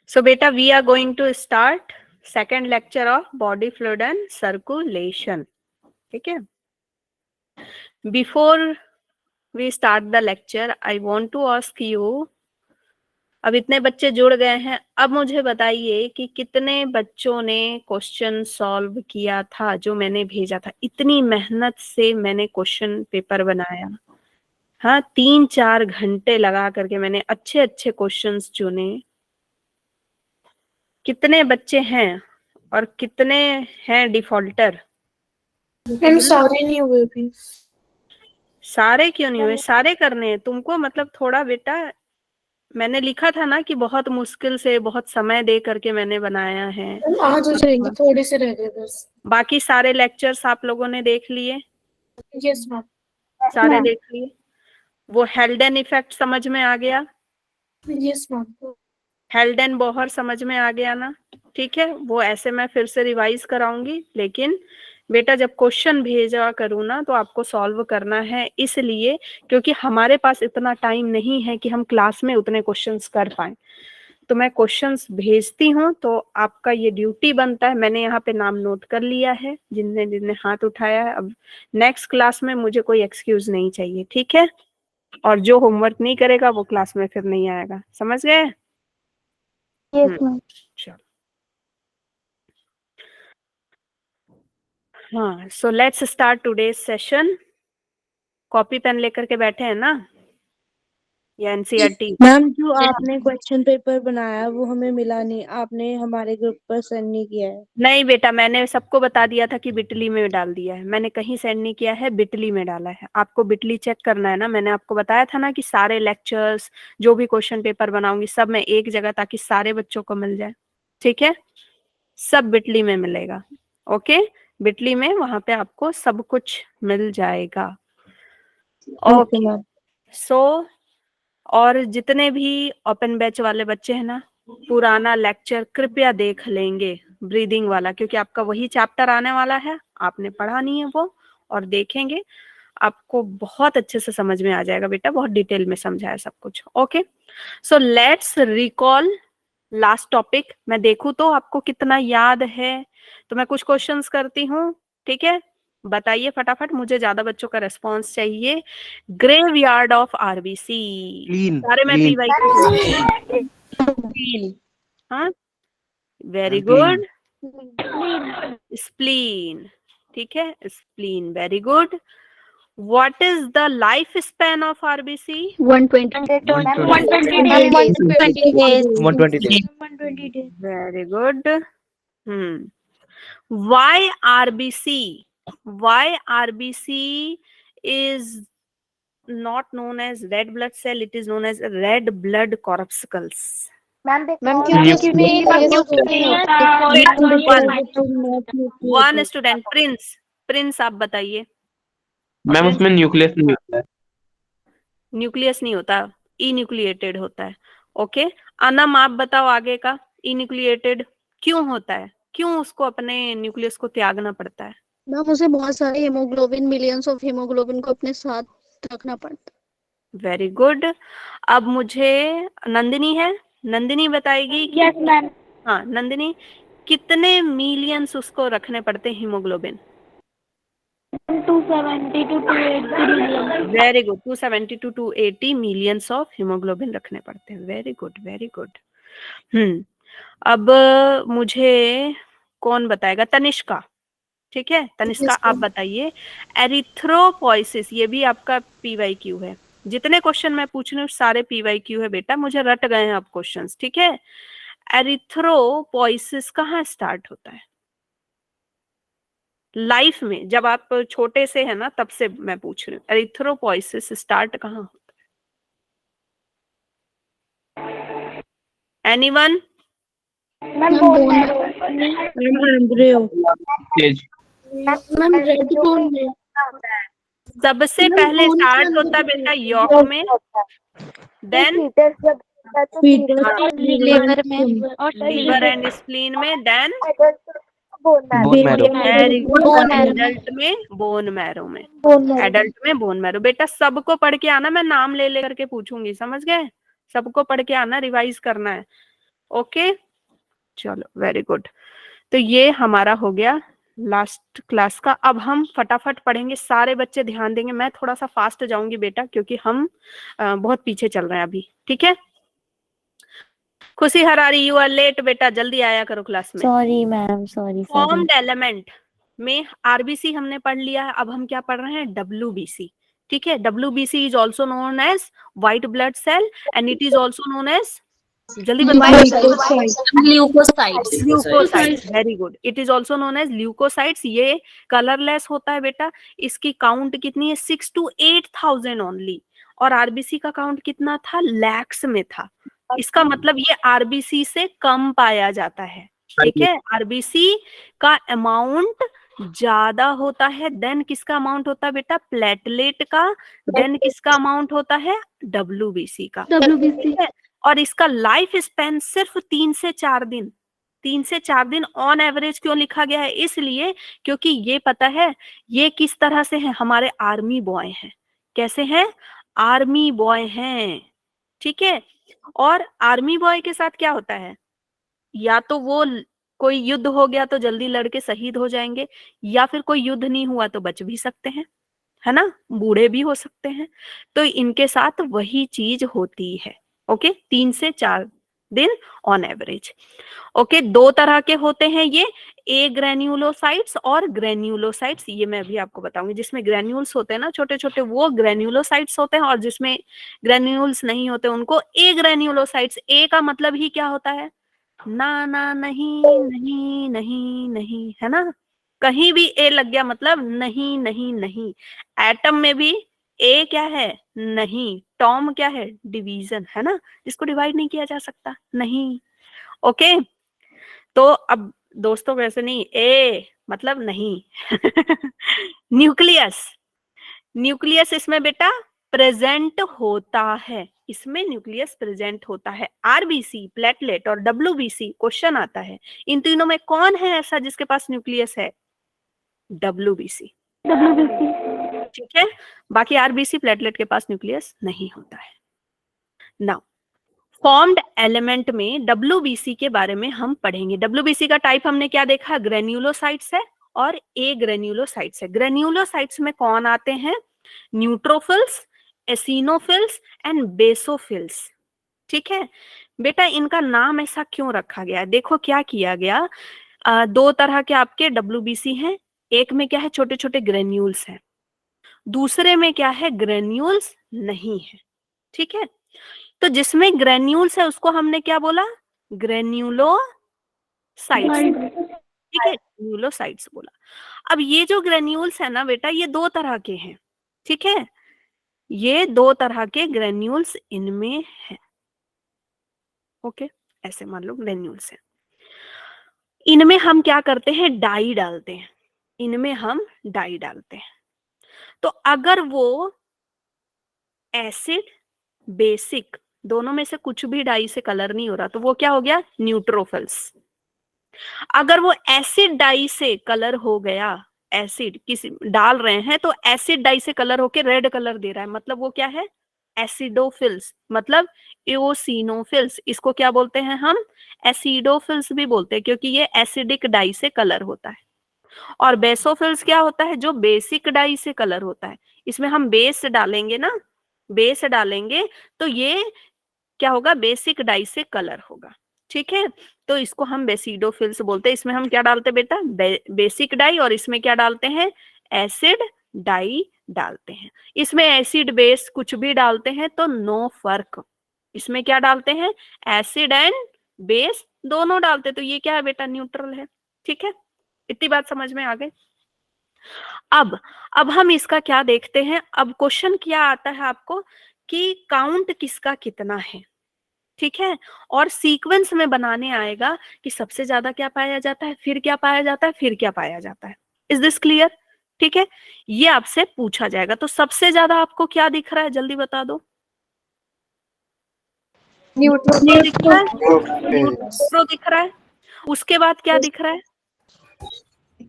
So beta, we are going to start second lecture of body fluid and circulation. ठीक है? Before we start the lecture, I want to ask you, अब इतने बच्चे जुड़ गए हैं, अब मुझे बताइए कि कितने बच्चों ने क्वेश्चन सॉल्व किया था जो मैंने भेजा था। इतनी मेहनत से मैंने क्वेश्चन पेपर बनाया, हाँ, 3-4 घंटे लगा करके मैंने अच्छे अच्छे क्वेश्चंस चुने। कितने बच्चे हैं और कितने हैं डिफॉल्टर? मैम सारे नहीं हुए अभी। सारे क्यों नहीं हुए? सारे करने हैं तुमको। मतलब थोड़ा बेटा, मैंने लिखा था ना कि बहुत मुश्किल से, बहुत समय दे करके मैंने बनाया है। आज हो जाएंगे, थोड़े से रह गए बस। बाकी सारे लेक्चर्स आप लोगों ने देख लिए? Yes ma'am. सारे देख लिए? वो हेल्डन इफेक्ट समझ में आ गया? Yes ma'am. हेल्डन बोहर समझ में आ गया ना? ठीक है, वो ऐसे मैं फिर से रिवाइज कराऊंगी, लेकिन बेटा जब क्वेश्चन भेजा करूँ ना तो आपको सॉल्व करना है, इसलिए क्योंकि हमारे पास इतना टाइम नहीं है कि हम क्लास में उतने क्वेश्चंस कर पाए। तो मैं क्वेश्चंस भेजती हूँ तो आपका ये ड्यूटी बनता है। मैंने यहाँ पे नाम नोट कर लिया है जिनने जिनने हाथ उठाया है। अब नेक्स्ट क्लास में मुझे कोई एक्सक्यूज नहीं चाहिए, ठीक है? और जो होमवर्क नहीं करेगा वो क्लास में फिर नहीं आएगा, समझ गए? Yes ma'am. चलो, हाँ, so let's start today's session. Copy pen लेकर के बैठे हैं ना, या एनसीईआरटी? मैम जो आपने क्वेश्चन पेपर बनाया वो हमें मिला नहीं, आपने हमारे ग्रुप पर सेंड नहीं किया है। नहीं बेटा, मैंने सबको बता दिया था कि बिटली में डाल दिया है। मैंने कहीं सेंड नहीं किया है, बिटली में डाला है। आपको बिटली चेक करना है ना। मैंने आपको बताया था ना कि सारे लेक्चर्स, जो भी क्वेश्चन पेपर बनाऊंगी, सब मैं एक जगह, ताकि सारे बच्चों को मिल जाए। ठीक है, सब बिटली में मिलेगा। ओके, बिटली में वहां पे आपको सब कुछ मिल जाएगा। Okay, ma'am. सो और जितने भी ओपन बैच वाले बच्चे हैं ना, पुराना लेक्चर कृपया देख लेंगे, ब्रीदिंग वाला, क्योंकि आपका वही चैप्टर आने वाला है, आपने पढ़ा नहीं है वो, और देखेंगे आपको बहुत अच्छे से समझ में आ जाएगा बेटा। बहुत डिटेल में समझाया सब कुछ। Okay, so let's recall last topic. मैं देखूं तो आपको कितना याद है। तो मैं कुछ क्वेश्चंस करती हूँ, ठीक है? बताइए फटाफट, मुझे ज्यादा बच्चों का रेस्पॉन्स चाहिए। ग्रेवयार्ड ऑफ आरबीसी, सारे में पीवाई क्लीन। हाँ, वेरी गुड। स्प्लीन, ठीक है, spleen, very good. What is the life span of RBC? 120 days। Very good. Why RBC? Why RBC is not known as red blood cell? It is known as red blood corpuscles. Ma'am क्योंकि One student, Prince आप बताइए। Ma'am उसमें nucleus नहीं होता है। Nucleus नहीं होता, इन्यूक्लिएटेड होता है। ओके, अनम आप बताओ आगे का। इन्यूक्लिएटेड क्यों होता है? क्यों उसको अपने न्यूक्लियस को त्यागना पड़ता है? मैम उसे बहुत सारे हीमोग्लोबिन, मिलियंस ऑफ हीमोग्लोबिन को अपने साथ रखना पड़ता। Very good. अब मुझे नंदिनी है, नंदिनी बताएगी। Yes ma'am. हाँ नंदिनी, कितने मिलियंस उसको रखने पड़ते हैं haemoglobin? 270 to 280 million। Very good, 270 to 280 millions of haemoglobin रखने पड़ते हैं। Very good, very good. अब मुझे कौन बताएगा? तनिष्का, ठीक है, तनिष्का आप बताइए। एरिथ्रोपोइसिस, ये भी आपका पीवाईक्यू है। जितने क्वेश्चन मैं पूछ रही हूँ सारे पीवाईक्यू है बेटा, मुझे रट गए हैं अब क्वेश्चंस, ठीक है? एरिथ्रोपोइसिस कहाँ स्टार्ट होता है लाइफ में? जब आप छोटे से है ना, तब से मैं पूछ रही हूँ, एरिथ्रोपोइसिस स्टार्ट कहाँ होता है? एनीवन? मैम रेड बोन में सबसे पहले स्टार्ट होता है बेटा यॉक में, देन लीवर में और लीवर एंड स्प्लीन में, देन बोन एडल्ट में बोन मैरो में। एडल्ट में बोन मैरो। बेटा सबको पढ़ के आना, मैं नाम ले लेकर के पूछूंगी, समझ गए? सबको पढ़ के आना, रिवाइज करना है। ओके, चलो वेरी गुड। तो ये हमारा हो गया लास्ट क्लास का। अब हम फटाफट पढ़ेंगे, सारे बच्चे ध्यान देंगे। मैं थोड़ा सा फास्ट जाऊंगी बेटा, क्योंकि हम बहुत पीछे चल रहे हैं अभी, ठीक है। खुशी हरारी, यू आर लेट बेटा, जल्दी आया करो क्लास में। Sorry ma'am, sorry formed element में आरबीसी हमने पढ़ लिया है, अब हम क्या पढ़ रहे हैं, डब्ल्यूबीसी। ठीक है, WBC is also known as white blood cell and it is also known as, जल्दी बताओ, leukocytes. Very good, it is also known as leukocytes. ये कलरलेस होता है बेटा। इसकी काउंट कितनी है, 6 to 8,000 ओनली। और आरबीसी का काउंट कितना था, लैक्स में था। इसका मतलब ये आरबीसी से कम पाया जाता है। ठीक है, आरबीसी का अमाउंट ज्यादा होता है देन किसका अमाउंट होता है बेटा, प्लेटलेट का, देन किसका अमाउंट होता है, डब्ल्यूबीसी का। ठीक है, और इसका लाइफ स्पैन सिर्फ 3 से 4 दिन, 3 से 4 दिन ऑन एवरेज। क्यों लिखा गया है, इसलिए क्योंकि ये पता है ये किस तरह से है, हमारे आर्मी बॉय हैं। कैसे हैं, आर्मी बॉय हैं। ठीक है, और आर्मी बॉय के साथ क्या होता है, या तो वो कोई युद्ध हो गया तो जल्दी लड़के शहीद हो जाएंगे, या फिर कोई युद्ध नहीं हुआ तो बच भी सकते हैं, है ना, बूढ़े भी हो सकते हैं। तो इनके साथ वही चीज होती है। ओके, 3 से 4 दिन ऑन एवरेज। ओके, 2 तरह के होते हैं ये, ए ग्रेन्युलोसाइट्स और ग्रेन्युलोसाइट्स। ये मैं अभी आपको बताऊंगी। जिसमें ग्रेन्यूल्स होते हैं ना छोटे छोटे, वो ग्रेन्युलोसाइट्स होते हैं, और जिसमें ग्रेन्यूल्स नहीं होते उनको ए ग्रेन्युलोसाइट्स। ए का मतलब ही क्या होता है, ना ना, नहीं नहीं नहीं नहीं, है ना। कहीं भी ए लग गया मतलब नहीं नहीं नहीं। एटम में भी ए क्या है, नहीं। टॉम क्या है, डिवीजन, है ना, जिसको डिवाइड नहीं किया जा सकता, नहीं। ओके, तो अब दोस्तों वैसे नहीं, ए मतलब नहीं। न्यूक्लियस, न्यूक्लियस इसमें बेटा प्रेजेंट होता है, इसमें न्यूक्लियस प्रेजेंट होता है। आरबीसी, प्लेटलेट और डब्ल्यूबीसी, क्वेश्चन आता है इन तीनों में कौन है ऐसा जिसके पास न्यूक्लियस है, डब्ल्यूबीसी। ठीक है, बाकी आरबीसी प्लेटलेट के पास न्यूक्लियस नहीं होता है। नाउ फॉर्म्ड एलिमेंट में डब्ल्यूबीसी के बारे में हम पढ़ेंगे। डब्ल्यूबीसी का टाइप हमने क्या देखा, ग्रेन्युलोसाइट्स है और ए ग्रेन्युलोसाइट्स है। ग्रेन्युलोसाइट्स में कौन आते हैं, न्यूट्रोफिल्स, एसिनोफिल्स एंड बेसोफिल्स। ठीक है बेटा, इनका नाम ऐसा क्यों रखा गया है, देखो क्या किया गया। 2 तरह के आपके डब्ल्यूबीसी हैं, एक में क्या है, छोटे छोटे ग्रेन्यूल्स हैं, दूसरे में क्या है, ग्रेन्यूल्स नहीं है। ठीक है, तो जिसमें ग्रेन्यूल्स है उसको हमने क्या बोला, ग्रेन्युलोसाइट्स। ठीक है, ग्रेन्युलोसाइट्स बोला। अब ये जो ग्रेन्यूल्स है ना बेटा, ये 2 तरह के हैं। ठीक है, ये 2 तरह के ग्रेन्यूल्स इनमें है। ओके, ऐसे मान लो ग्रेन्यूल्स है। इनमें हम क्या करते हैं, डाई डालते हैं, इनमें हम डाई डालते हैं। तो अगर वो एसिड बेसिक दोनों में से कुछ भी डाई से कलर नहीं हो रहा तो वो क्या हो गया, न्यूट्रोफिल्स। अगर वो एसिड डाई से कलर हो गया, एसिड किसी डाल रहे हैं तो एसिड डाई से कलर होके रेड कलर दे रहा है, मतलब वो क्या है, एसिडोफिल्स, मतलब एओसिनोफिल्स। इसको क्या बोलते हैं हम, एसिडोफिल्स भी बोलते हैं, क्योंकि ये एसिडिक डाई से कलर होता है। और बेसोफिल्स क्या होता है, जो बेसिक डाई से कलर होता है। इसमें हम बेस डालेंगे ना, बेस डालेंगे तो ये क्या होगा, बेसिक डाई से कलर होगा। ठीक है, तो इसको हम बेसिडोफिल्स बोलते हैं। इसमें हम क्या डालते हैं बेटा, बेसिक डाई, और इसमें क्या डालते हैं, एसिड डाई डालते हैं। इसमें एसिड बेस कुछ भी डालते हैं तो नो फर्क। इसमें क्या डालते हैं, एसिड एंड बेस दोनों डालते, तो ये क्या है बेटा, न्यूट्रल है। ठीक है, इतनी बात समझ में आ गई। अब हम इसका क्या देखते हैं। अब क्वेश्चन क्या आता है आपको कि काउंट किसका कितना है। ठीक है, और सीक्वेंस में बनाने आएगा कि सबसे ज्यादा क्या पाया जाता है, फिर क्या पाया जाता है, फिर क्या पाया जाता है। Is this clear. ठीक है, ये आपसे पूछा जाएगा। तो सबसे ज्यादा आपको क्या दिख रहा है, जल्दी बता दो। न्यूट्रो दिख रहा है, न्यूट्रो दिख रहा है। उसके बाद क्या दिख रहा है,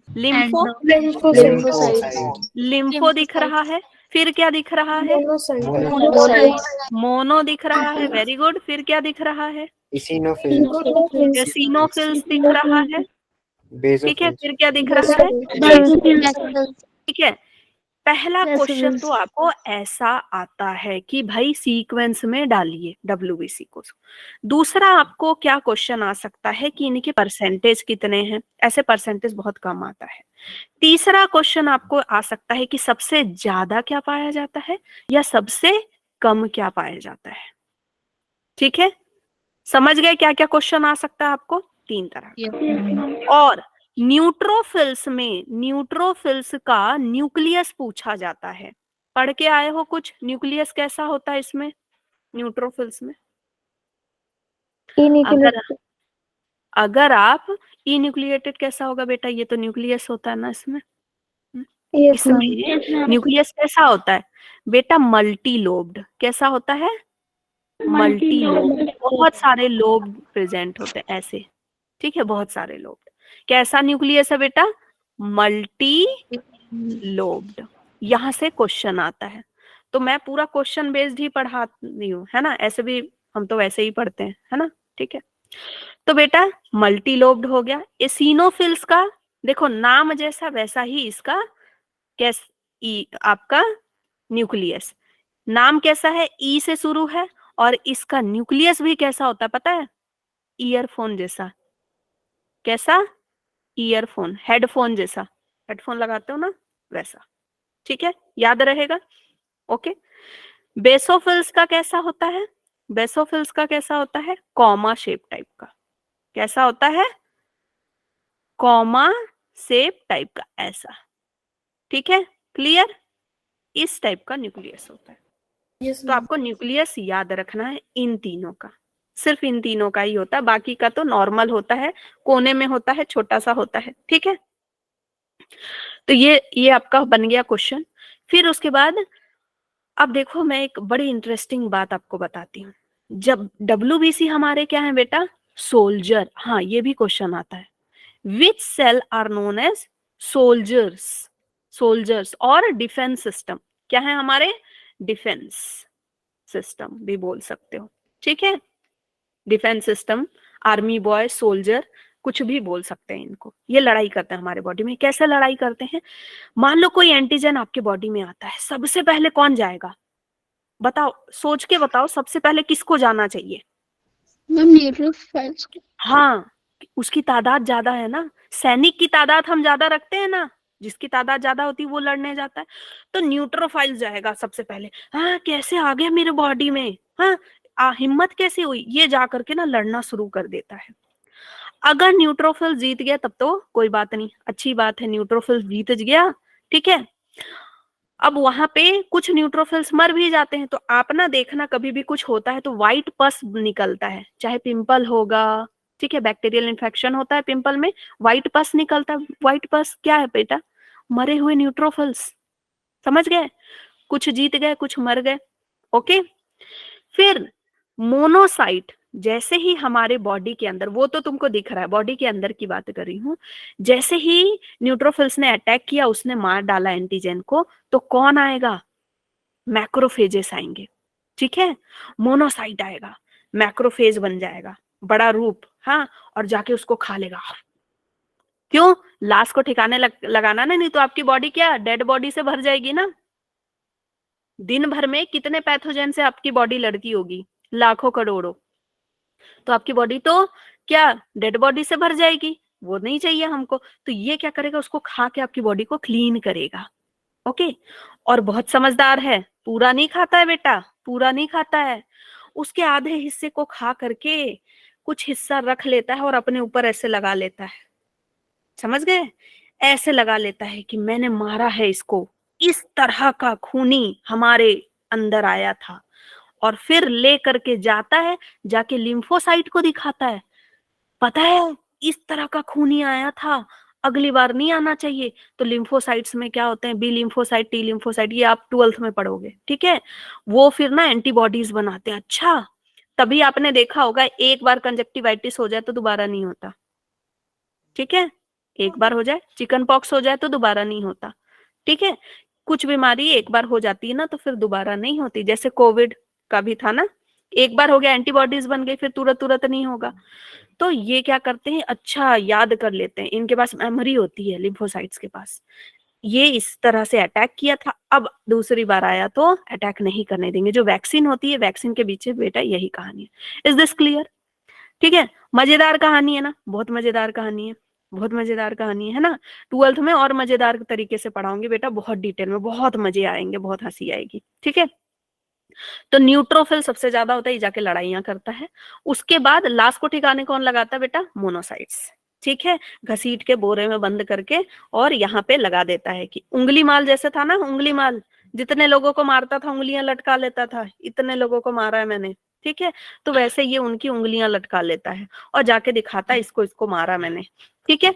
लिम्फो, लिम्फो दिख रहा है। फिर क्या दिख रहा है? मोनो दिख रहा है, वेरी गुड। फिर क्या दिख रहा है? एसिनोफिल्स दिख रहा है, ठीक है। फिर क्या दिख रहा है? ठीक है। पहला क्वेश्चन तो आपको ऐसा आता है कि भाई सीक्वेंस में डालिए WBC को। दूसरा आपको क्या क्वेश्चन आ सकता है कि इनके परसेंटेज कितने हैं, ऐसे परसेंटेज बहुत कम आता है। तीसरा क्वेश्चन आपको आ सकता है कि सबसे ज्यादा क्या पाया जाता है या सबसे कम क्या पाया जाता है। ठीक है, समझ गए क्या क्या क्वेश्चन आ सकता है आपको? 3 तरह का। और न्यूट्रोफिल्स में न्यूट्रोफिल्स का न्यूक्लियस पूछा जाता है। पढ़ के आए हो कुछ? न्यूक्लियस कैसा होता है इसमें, न्यूट्रोफिल्स में? अगर आप इन्यूक्लिएटेड कैसा होगा बेटा? ये तो न्यूक्लियस होता है ना इसमें। इसमें न्यूक्लियस कैसा होता है बेटा? Multi lobed. कैसा होता है? Multi lobed. बहुत सारे लोब प्रेजेंट होते हैं ऐसे, ठीक है, बहुत सारे लोब्ड। कैसा न्यूक्लियस है बेटा? Multi lobed. यहां से क्वेश्चन आता है, तो मैं पूरा क्वेश्चन बेस्ड ही पढ़ाती हूँ, है ना। ऐसे भी हम तो वैसे ही पढ़ते हैं, है ना, ठीक है। तो बेटा मल्टी लोब्ड हो गया। एसिनोफिल्स का देखो नाम जैसा वैसा ही इसका आपका न्यूक्लियस। नाम कैसा है? ई से शुरू है, और इसका न्यूक्लियस भी कैसा होता है पता है? ईयरफोन जैसा। कैसा? ईयरफोन, हेडफोन जैसा। हेडफोन लगाते हो ना, वैसा। ठीक है, याद रहेगा। ओके। बेसोफिल्स का कैसा होता है? बेसोफिल्स का कैसा होता है? कॉमा शेप टाइप का। कैसा होता है? कॉमा शेप टाइप का, ऐसा। ठीक है, क्लियर? इस टाइप का न्यूक्लियस होता है। तो आपको न्यूक्लियस याद रखना है इन तीनों का, सिर्फ इन तीनों का ही होता है, बाकी का तो नॉर्मल होता है, कोने में होता है, छोटा सा होता है। ठीक है, तो ये आपका बन गया क्वेश्चन। फिर उसके बाद अब देखो, मैं एक बड़ी इंटरेस्टिंग बात आपको बताती हूँ। जब WBC हमारे क्या है बेटा? सोल्जर। हाँ, ये भी क्वेश्चन आता है। Which cell are known as soldiers? Soldiers और डिफेंस सिस्टम क्या है हमारे? डिफेंस सिस्टम भी बोल सकते हो, ठीक है। Defence system, army boy, soldier, कुछ भी बोल सकते हैं इनको। ये लड़ाई करते हैं हमारे बॉडी में। कैसे लड़ाई करते हैं? मान लो कोई एंटीजन आपके बॉडी में आता है, सबसे पहले कौन जाएगा? बताओ, सोच के बताओ, सबसे पहले किसको जाना चाहिए? न्यूट्रोफिल्स। हाँ, उसकी तादाद ज्यादा है ना, सैनिक की तादाद हम ज्यादा रखते हैं ना, जिसकी तादाद ज्यादा होती है वो लड़ने जाता है। तो न्यूट्रोफाइल जाएगा सबसे पहले। हाँ, कैसे आ गया मेरे बॉडी में, हाँ, हिम्मत कैसे हुई, ये जा करके ना लड़ना शुरू कर देता है। अगर न्यूट्रोफिल जीत गया तब तो कोई बात नहीं, अच्छी बात है, न्यूट्रोफिल जीत गया, ठीक है। अब वहां पे कुछ न्यूट्रोफिल्स मर भी जाते हैं, तो आप ना देखना, कभी भी कुछ होता है तो व्हाइट पस निकलता है, चाहे पिंपल होगा, ठीक है, बैक्टीरियल इन्फेक्शन होता है, पिंपल में व्हाइट पस निकलता है। व्हाइट पस क्या है बेटा? मरे हुए न्यूट्रोफिल्स। समझ गए? कुछ जीत गए, कुछ मर गए। ओके। फिर मोनोसाइट, जैसे ही हमारे बॉडी के अंदर, वो तो तुमको दिख रहा है, बॉडी के अंदर की बात कर रही हूँ, जैसे ही न्यूट्रोफिल्स ने अटैक किया, उसने मार डाला एंटीजन को, तो कौन आएगा? मैक्रोफेजेस आएंगे, ठीक है। मोनोसाइट आएगा, मैक्रोफेज बन जाएगा, बड़ा रूप, हाँ, और जाके उसको खा लेगा। क्यों? लाश को ठिकाने लगाना ना, नहीं तो आपकी बॉडी क्या डेड बॉडी से भर जाएगी ना। दिन भर में कितने पैथोजन से आपकी बॉडी लड़ती होगी? लाखों करोड़ों। तो आपकी बॉडी तो क्या डेड बॉडी से भर जाएगी, वो नहीं चाहिए हमको। तो ये क्या करेगा? उसको खा के आपकी बॉडी को क्लीन करेगा। ओके। और बहुत समझदार है, पूरा नहीं खाता है बेटा, पूरा नहीं खाता है, उसके आधे हिस्से को खा करके कुछ हिस्सा रख लेता है और अपने ऊपर ऐसे लगा लेता है। समझ गए? ऐसे लगा लेता है कि मैंने मारा है इसको, इस तरह का खूनी हमारे अंदर आया था। और फिर ले करके जाता है, जाके लिम्फोसाइट को दिखाता है, पता है इस तरह का खूनी आया था, अगली बार नहीं आना चाहिए। तो लिम्फोसाइट्स में क्या होते हैं? बी लिम्फोसाइट, टी लिम्फोसाइट, ये आप 12th में पढ़ोगे, ठीक है। वो फिर ना एंटीबॉडीज बनाते हैं। अच्छा, तभी आपने देखा होगा, एक बार कंजक्टिवाइटिस हो जाए तो दोबारा नहीं होता, ठीक है। एक बार हो जाए, चिकन पॉक्स हो जाए तो दोबारा नहीं होता, ठीक है। कुछ बीमारी एक बार हो जाती है ना तो फिर दोबारा नहीं होती, जैसे कोविड का भी था ना, एक बार हो गया एंटीबॉडीज बन गई, फिर तुरंत तुरंत नहीं होगा। तो ये क्या करते हैं, अच्छा याद कर लेते हैं, इनके पास मेमोरी होती है लिम्फोसाइट्स के पास, ये इस तरह से अटैक किया था, अब दूसरी बार आया तो अटैक नहीं करने देंगे। जो वैक्सीन होती है, वैक्सीन के पीछे बेटा यही कहानी है। Is this clear? ठीक है, मजेदार कहानी है ना, बहुत मजेदार कहानी है, बहुत मजेदार कहानी है ना। 12th में और मजेदार तरीके से पढ़ाऊंगी बेटा, बहुत डिटेल में, बहुत मजे आएंगे, बहुत हंसी आएगी। ठीक है, तो न्यूट्रोफिल सबसे ज्यादा होता है, ये जाके लड़ाइयां करता है। उसके बाद लास्ट को ठिकाने कौन लगाता है बेटा? मोनोसाइट्स। ठीक है, घसीट के बोरे में बंद करके और यहाँ पे लगा देता है कि उंगली माल जैसे था ना, उंगली माल जितने लोगों को मारता था उंगलियां लटका लेता था, इतने लोगों को मारा है मैंने। ठीक है, तो वैसे ये उनकी उंगलियां लटका लेता है और जाके दिखाता है इसको इसको मारा मैंने। ठीक है,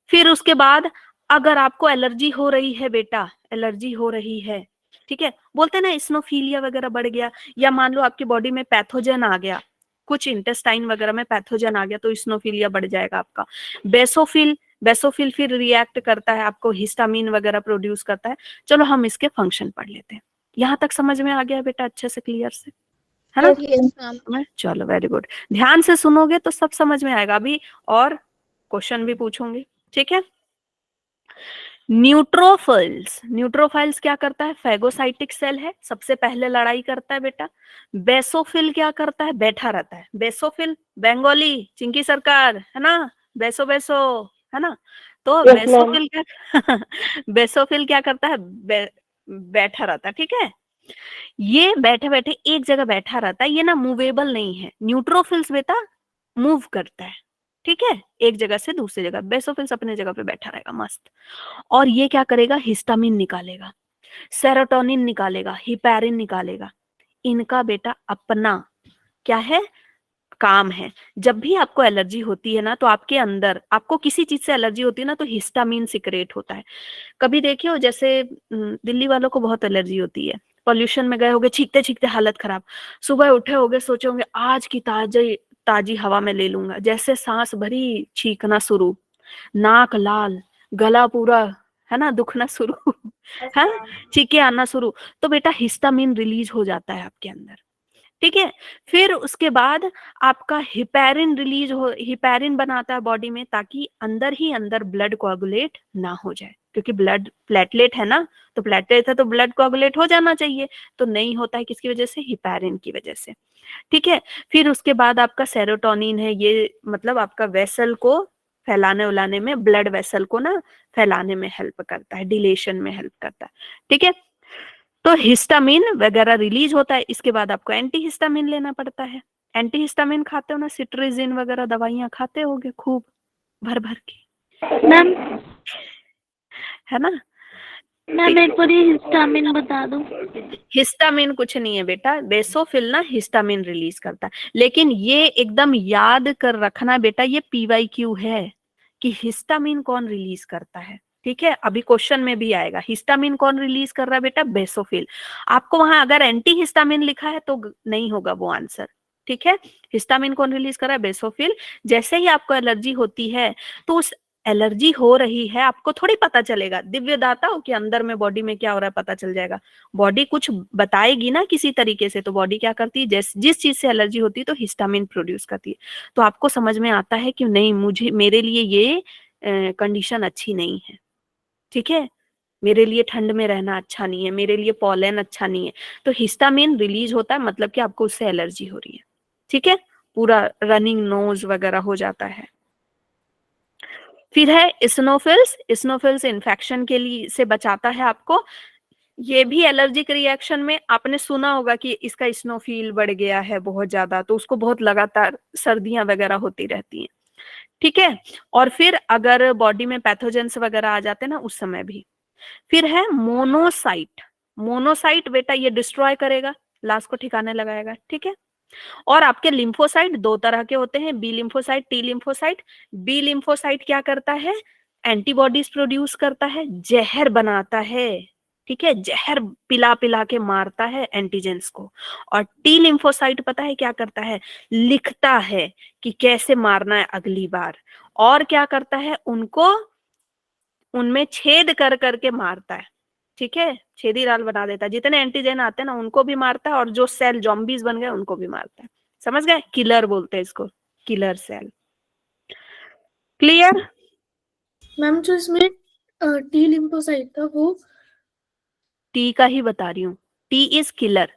फिर उसके बाद अगर आपको एलर्जी हो रही है बेटा, एलर्जी हो रही है, ठीक है, बोलते हैं ना इस्नोफीलिया वगैरह बढ़ गया, या मान लो आपकी बॉडी में पैथोजन आ गया, कुछ इंटेस्टाइन वगैरह में पैथोजन आ गया तो इस्नोफीलिया बढ़ जाएगा आपका। बेसोफिल, बेसोफिल फिर रिएक्ट करता है, आपको हिस्टामिन वगैरह प्रोड्यूस करता है। चलो हम इसके फंक्शन पढ़ लेते हैं। यहाँ तक समझ में आ गया बेटा अच्छे से, क्लियर से, है ना? Yes, ma'am. चलो वेरी गुड, ध्यान से सुनोगे तो सब समझ में आएगा। अभी और क्वेश्चन भी पूछूंगी। ठीक है, न्यूट्रोफिल्स, न्यूट्रोफिल्स क्या करता है? फेगोसाइटिक सेल है, सबसे पहले लड़ाई करता है बेटा। बेसोफिल क्या करता है? बैठा रहता है। बेसोफिल, बंगाली चिंकी सरकार, है ना, बेसो बेसो, है ना। तो Yes, बेसोफिल क्या बेसोफिल क्या करता है? बैठा रहता है। ठीक है, ये बैठे बैठे एक जगह बैठा रहता है, ये ना मूवेबल नहीं है। न्यूट्रोफिल्स बेटा मूव करता है। ठीक है, एक जगह से दूसरी जगह। बेसोफिल्स अपने जगह पे बैठा रहेगा मस्त। और ये क्या करेगा? हिस्टामिन निकालेगा, सेरोटोनिन निकालेगा, हिपैरिन निकालेगा। इनका बेटा अपना क्या है? काम है। जब भी आपको एलर्जी होती है ना, तो आपके अंदर, आपको किसी चीज से एलर्जी होती है ना, तो हिस्टामिन सिक्रेट होता है। कभी देखिए हो, जैसे दिल्ली वालों को बहुत एलर्जी होती है, पॉल्यूशन में गए होगे, छींकते छींकते हालत खराब, सुबह उठे होगे, सोचे होंगे आज की ताजी ताजी हवा में ले लूंगा, जैसे सांस भरी, छींकना शुरू, नाक लाल, गला पूरा, है ना, दुखना शुरू, है, छींके आना शुरू, तो बेटा हिस्टामिन रिलीज हो जाता है आपके अंदर। ठीक है, फिर उसके बाद आपका हिपैरिन रिलीज हो, हिपैरिन बनाता है बॉडी में, ताकि अंदर ही अंदर ब्लड कोआगुलेट ना हो जाए, क्योंकि ब्लड प्लेटलेट है ना, तो प्लेटलेट है तो ब्लड कोआगुलेट हो जाना चाहिए, तो नहीं होता है, किसकी वजह से? हिपैरिन की वजह से। ठीक है, फिर उसके बाद आपका सेरोटोनिन है, ये मतलब आपका वेसल को फैलाने उलाने में, ब्लड वेसल को ना फैलाने में हेल्प करता है, डिलेशन में हेल्प करता है। ठीक है, तो हिस्टामिन वगैरह रिलीज होता है। इसके बाद आपको एंटी हिस्टामिन लेना पड़ता है। एंटी हिस्टामिन खाते हो ना, सिट्रिजिन वगैरह दवाइयां खाते होगे खूब भर भर के, मैम, है ना। मैम एक बार ये हिस्टामिन बता दो। हिस्टामिन कुछ नहीं है बेटा, बेसोफिल ना हिस्टामिन रिलीज करता है, लेकिन ये एकदम याद कर रखना बेटा, ये PYQ है कि हिस्टामिन कौन रिलीज करता है। ठीक है, अभी क्वेश्चन में भी आएगा, हिस्टामिन कौन रिलीज कर रहा है बेटा? बेसोफिल। आपको वहां अगर एंटी हिस्टामिन लिखा है तो नहीं होगा वो आंसर। ठीक है, हिस्टामिन कौन रिलीज कर रहा है? बेसोफिल। जैसे ही आपको एलर्जी होती है, तो उस एलर्जी हो रही है, आपको थोड़ी पता चलेगा, दिव्य दाता हो कि अंदर में बॉडी में क्या हो रहा है पता चल जाएगा। बॉडी कुछ बताएगी ना किसी तरीके से, तो बॉडी क्या करती है, जिस चीज से एलर्जी होती है तो हिस्टामिन प्रोड्यूस करती है। तो आपको समझ में आता है कि नहीं, मुझे, मेरे लिए ये कंडीशन अच्छी नहीं है। ठीक है, मेरे लिए ठंड में रहना अच्छा नहीं है, मेरे लिए पॉलन अच्छा नहीं है, तो हिस्टामिन रिलीज होता है, मतलब कि आपको उससे एलर्जी हो रही है। ठीक है, पूरा रनिंग नोज वगैरह हो जाता है। फिर है इस्नोफिल्स, इस्नोफिल्स इन्फेक्शन के लिए से बचाता है आपको। ये भी एलर्जिक रिएक्शन में आपने सुना होगा कि इसका इस्नोफिल बढ़ गया है बहुत ज्यादा, तो उसको बहुत लगातार सर्दियां वगैरह होती रहती हैं। ठीक है, और फिर अगर बॉडी में पैथोजेंस वगैरह आ जाते हैं ना, उस समय भी। फिर है मोनोसाइट, मोनोसाइट बेटा ये डिस्ट्रॉय करेगा, लास्ट को ठिकाने लगाएगा। ठीक है, और आपके लिम्फोसाइट दो तरह के होते हैं, B lymphocyte, T lymphocyte. B lymphocyte क्या करता है? एंटीबॉडीज प्रोड्यूस करता है, जहर बनाता है। ठीक है, जहर पिला पिला के मारता है एंटीजेंस को। और टी लिम्फोसाइट पता है क्या करता है? लिखता है कि कैसे मारना है अगली बार, और क्या करता है? उनको उनमें छेद कर करके मारता है। ठीक है, छेदी लाल बना देता है। जितने एंटीजन आते हैं ना उनको भी मारता है, और जो सेल जॉम्बीज बन गए उनको भी मारता है। समझ गए? किलर बोलते हैं इसको, किलर सेल। क्लियर? मैम जो इसमें टी लिम्फोसाइट था वो टी का ही बता रही हूँ, टी इज किलर,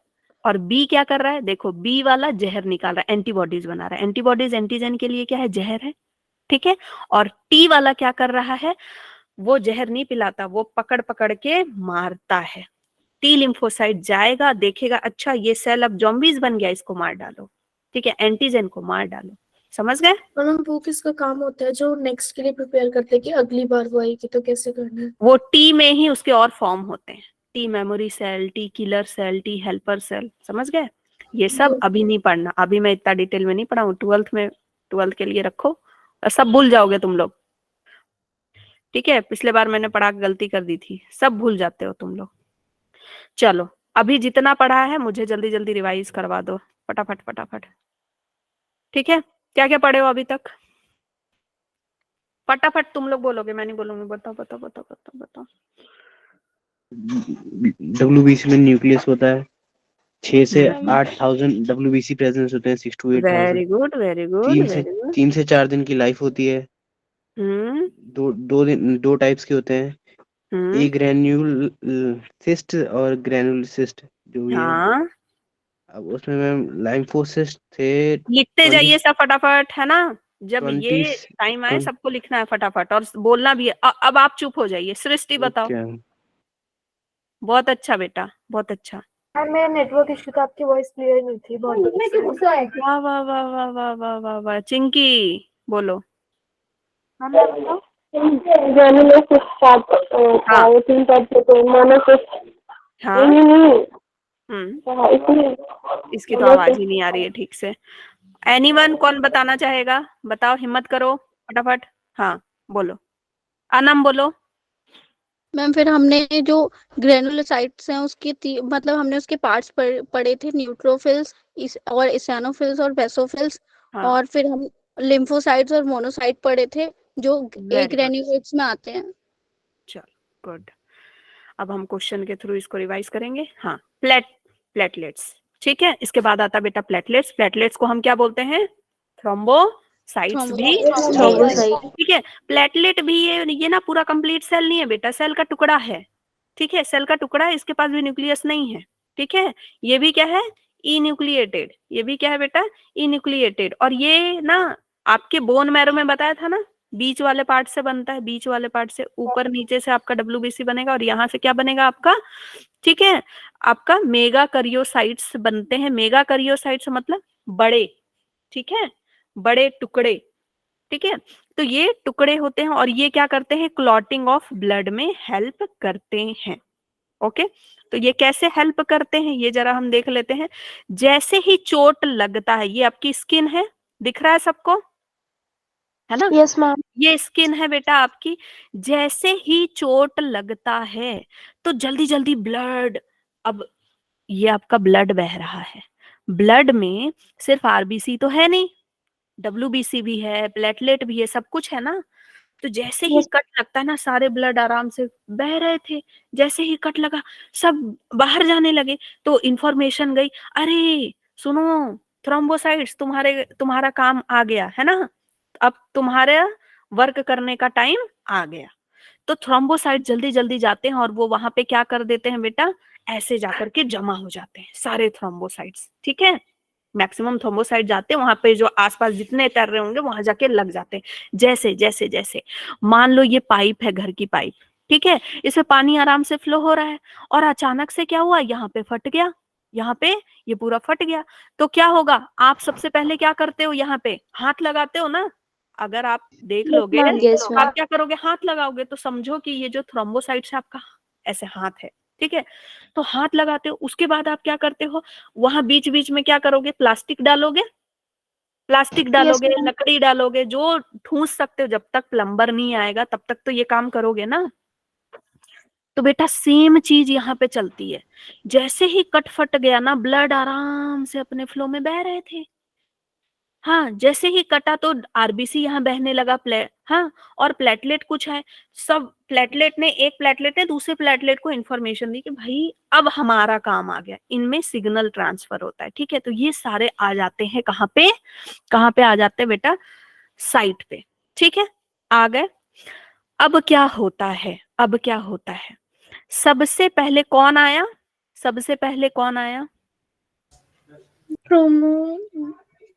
और बी क्या कर रहा है? देखो, बी वाला जहर निकाल रहा है, एंटीबॉडीज बना रहा है। एंटीबॉडीज एंटीजन के लिए क्या है? जहर है, ठीक है। और टी वाला क्या कर रहा है? वो जहर नहीं पिलाता, वो पकड़ पकड़ के मारता है। टी लिम्फोसाइट जाएगा, देखेगा अच्छा ये सेल अब जॉम्बीज बन गया, इसको मार डालो, ठीक है, एंटीजन को मार डालो। समझ गए? और मैम वो किसका काम होता है जो नेक्स्ट के लिए प्रिपेयर करते हैं कि अगली बार वो आएगी तो कैसे करना है? वो टी में ही उसके और फॉर्म होते हैं, T memory cell, T killer cell, T helper cell. समझ गए? ये सब अभी नहीं पढ़ना, अभी मैं इतना डिटेल में नहीं पढ़ाऊँ, 12th में, 12th के लिए रखो, और सब भूल जाओगे तुम लोग, ठीक है। पिछले बार मैंने पढ़ा के गलती कर दी थी, सब भूल जाते हो तुम लोग। चलो, अभी जितना पढ़ा है मुझे जल्दी जल्दी रिवाइज करवा दो, फटाफट फटाफट, ठीक है। क्या क्या पढ़े हो अभी तक? फटाफट तुम लोग बोलोगे, मैं नहीं बोलूंगी। बताओ बताओ बताओ बताओ बताओ। WBC में न्यूक्लियस होता है, 6 से 8,000 WBC प्रेजेंस होते हैं, 6 to 8,000। Very good very good very good. 3 से 4 दिन की लाइफ होती है। हम्म दो टाइप्स के होते हैं, हम्म एक ग्रेन्यूल सिस्ट और ग्रेन्यूल सिस्ट जो भी है। हाँ, अब उसमें मैम लाइम्फोसिस्ट थे लिखते 20 जाइए सब फटाफट, है ना। जब ये 20 टाइम आए सबको लिखना है फटाफट, और बोलना भी है। अब आप चुप हो जाइए। सृष्टि बताओ। क्या बहुत अच्छा बेटा, बहुत अच्छा। मेरा नेटवर्क इशू था, आपकी वॉइस क्लियर नहीं थी बहुत। वाह वाह वाह वाह वाह वाह वाह वाह। चिंकी बोलो। हाँ हाँ। इसकी तो आवाज ही नहीं आ रही है ठीक से। एनीवन कौन बताना चाहेगा? बताओ, हिम्मत करो फटाफट। हाँ बोलो, अनम बोलो। मैम फिर हमने जो ग्रेनुलोसाइट्स हैं उसकी मतलब हमने उसके पार्ट्स पढ़े थे, न्यूट्रोफिल्स और इसानोफिल्स और बेसोफिल्स। हाँ, और फिर हम लिम्फोसाइट्स और मोनोसाइट पढ़े थे जो एक वेरी गुड, ग्रेन्युलेट्स में आते हैं। चलो गुड। अब हम क्वेश्चन के थ्रू इसको रिवाइज करेंगे। हाँ, प्लेटलेट्स, ठीक है। इसके बाद आता बेटा प्लेटलेट्स। प्लेटलेट्स को हम क्या बोलते हैं? थ्रोम्बोसाइट्स भी बोलते हैं, ठीक है। प्लेटलेट भी ये ना पूरा कंप्लीट सेल नहीं है बेटा, सेल का टुकड़ा है, ठीक है। सेल का टुकड़ा है, इसके पास भी न्यूक्लियस नहीं है, ठीक है। ये भी क्या है? इन्यूक्लिएटेड। ये भी क्या है बेटा? इन्यूक्लिएटेड। और ये ना आपके बोन मैरो में बताया था ना, बीच वाले पार्ट से बनता है, बीच वाले पार्ट से ऊपर नीचे से आपका WBC बनेगा, और यहाँ से क्या बनेगा आपका? ठीक है, आपका मेगा करियोसाइट्स बनते हैं। मेगा करियोसाइट्स मतलब बड़े, ठीक है, बड़े टुकड़े, ठीक है। तो ये टुकड़े होते हैं, और ये क्या करते हैं? क्लॉटिंग ऑफ ब्लड में हेल्प करते हैं। ओके, तो ये कैसे हेल्प करते हैं ये जरा हम देख लेते हैं। जैसे ही चोट लगता है, ये आपकी स्किन है, दिख रहा है सबको, है ना? Yes ma'am. ये स्किन है बेटा आपकी। जैसे ही चोट लगता है तो जल्दी जल्दी ब्लड, अब ये आपका ब्लड बह रहा है। ब्लड में सिर्फ आरबीसी तो है नहीं, WBC भी है, प्लेटलेट भी है, सब कुछ है ना। तो जैसे ही कट लगता है ना, सारे ब्लड आराम से बह रहे थे। जैसे ही कट लगा सब बाहर जाने लगे, तो इंफॉर्मेशन गई, अरे सुनो, थ्रोम्बोसाइट्स तुम्हारा काम आ गया है ना, अब तुम्हारा वर्क करने का टाइम आ गया। तो थ्रोम्बोसाइट जल्दी जल्दी जाते हैं, और वो वहां पे क्या कर देते हैं बेटा? ऐसे जाकर के जमा हो जाते हैं सारे थ्रोम्बोसाइट्स, ठीक है। मैक्सिमम थ्रोम्बोसाइट जाते हैं वहां पे, जो आसपास जितने तैर रहे होंगे वहां जाके लग जाते हैं। जैसे जैसे जैसे मान लो ये पाइप है, घर की पाइप, ठीक है, इसमें पानी आराम से फ्लो हो रहा है, और अचानक से क्या हुआ? यहाँ पे फट गया, यहाँ पे ये पूरा फट गया। तो क्या होगा? आप सबसे पहले क्या करते हो? यहाँ पे हाथ लगाते हो ना। अगर आप देख लोगे, आप क्या करोगे? हाथ लगाओगे, तो समझो कि ये जो थ्रोम्बोसाइट्स है आपका ऐसे हाथ है, ठीक है। तो हाथ लगाते हो, उसके बाद आप क्या करते हो? वहां बीच बीच में क्या करोगे? प्लास्टिक डालोगे, प्लास्टिक डालोगे, लकड़ी डालोगे, जो ठूस सकते हो। जब तक प्लम्बर नहीं आएगा तब तक तो ये काम करोगे ना। तो बेटा सेम चीज यहाँ पे चलती है। जैसे ही कट फट गया ना, ब्लड आराम से अपने फ्लो में बह रहे थे, हाँ, जैसे ही कटा तो आरबीसी यहाँ बहने लगा, हाँ, और प्लेटलेट कुछ है, सब प्लेटलेट ने, एक प्लेटलेट ने दूसरे प्लेटलेट को इन्फॉर्मेशन दी कि भाई अब हमारा काम आ गया, इनमें सिग्नल ट्रांसफर होता है। ठीक है, तो ये सारे आ जाते हैं कहाँ पे, कहाँ पे आ जाते हैं बेटा, साइट पे। ठीक है, आ गए। अब क्या होता है, अब क्या होता है, सबसे पहले कौन आया, सबसे पहले कौन आया,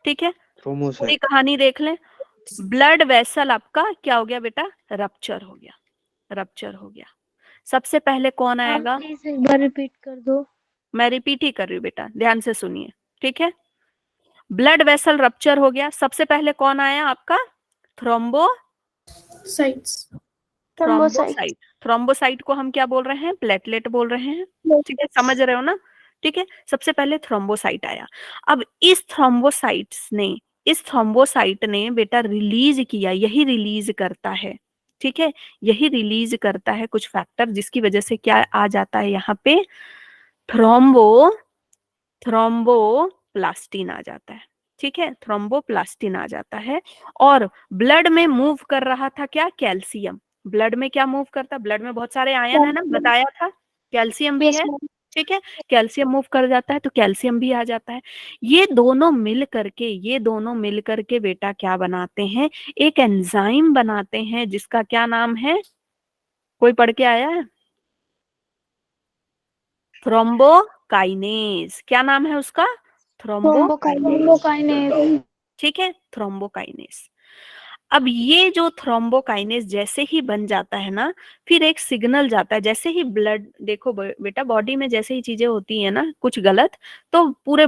ठीक है, पूरी थ्रोम्बोसाइट। कहानी देख लें। ब्लड वेसल आपका क्या हो गया बेटा, रप्चर हो गया, रप्चर हो गया। सबसे पहले कौन आएगा, प्लीज एक बार रिपीट कर दो। मैं रिपीट ही कर रही हूँ बेटा, ध्यान से सुनिए। ठीक है, ब्लड वेसल रप्चर हो गया, सबसे पहले कौन आया आपका, साइट्स। थ्रोम्बोसाइट। थ्रोम्बोसाइट को हम क्या बोल रहे हैं, प्लेटलेट बोल रहे हैं। ठीक है, समझ रहे हो ना। ठीक है, सबसे पहले थ्रोम्बोसाइट आया। अब इस थ्रोम्बोसाइट ने बेटा रिलीज किया, यही रिलीज करता है। ठीक है, यही रिलीज करता है कुछ फैक्टर, जिसकी वजह से क्या आ जाता है यहाँ पे, थ्रोम्बोप्लास्टिन आ जाता है। ठीक है, थ्रोम्बोप्लास्टिन आ जाता है। और ब्लड में मूव कर रहा था क्या, कैल्शियम। ब्लड में क्या मूव करता, ब्लड में बहुत सारे आयन है ना, बताया था, कैल्शियम भी है। ठीक है, कैल्शियम मूव कर जाता है तो कैल्शियम भी आ जाता है। ये दोनों मिल करके बेटा क्या बनाते हैं, एक एंजाइम बनाते हैं, जिसका क्या नाम है, कोई पढ़ के आया है, थ्रोम्बोकाइनेज। क्या नाम है उसका, थ्रोम्बोकाइनेज। ठीक है, थ्रोम्बोकाइनेज। अब ये जो थ्रोम्बोकाइनेज जैसे ही बन जाता है ना, फिर एक सिग्नल जाता है, जैसे ही ब्लड, देखो बेटा बॉडी में जैसे ही चीजें होती है ना कुछ गलत, तो पूरे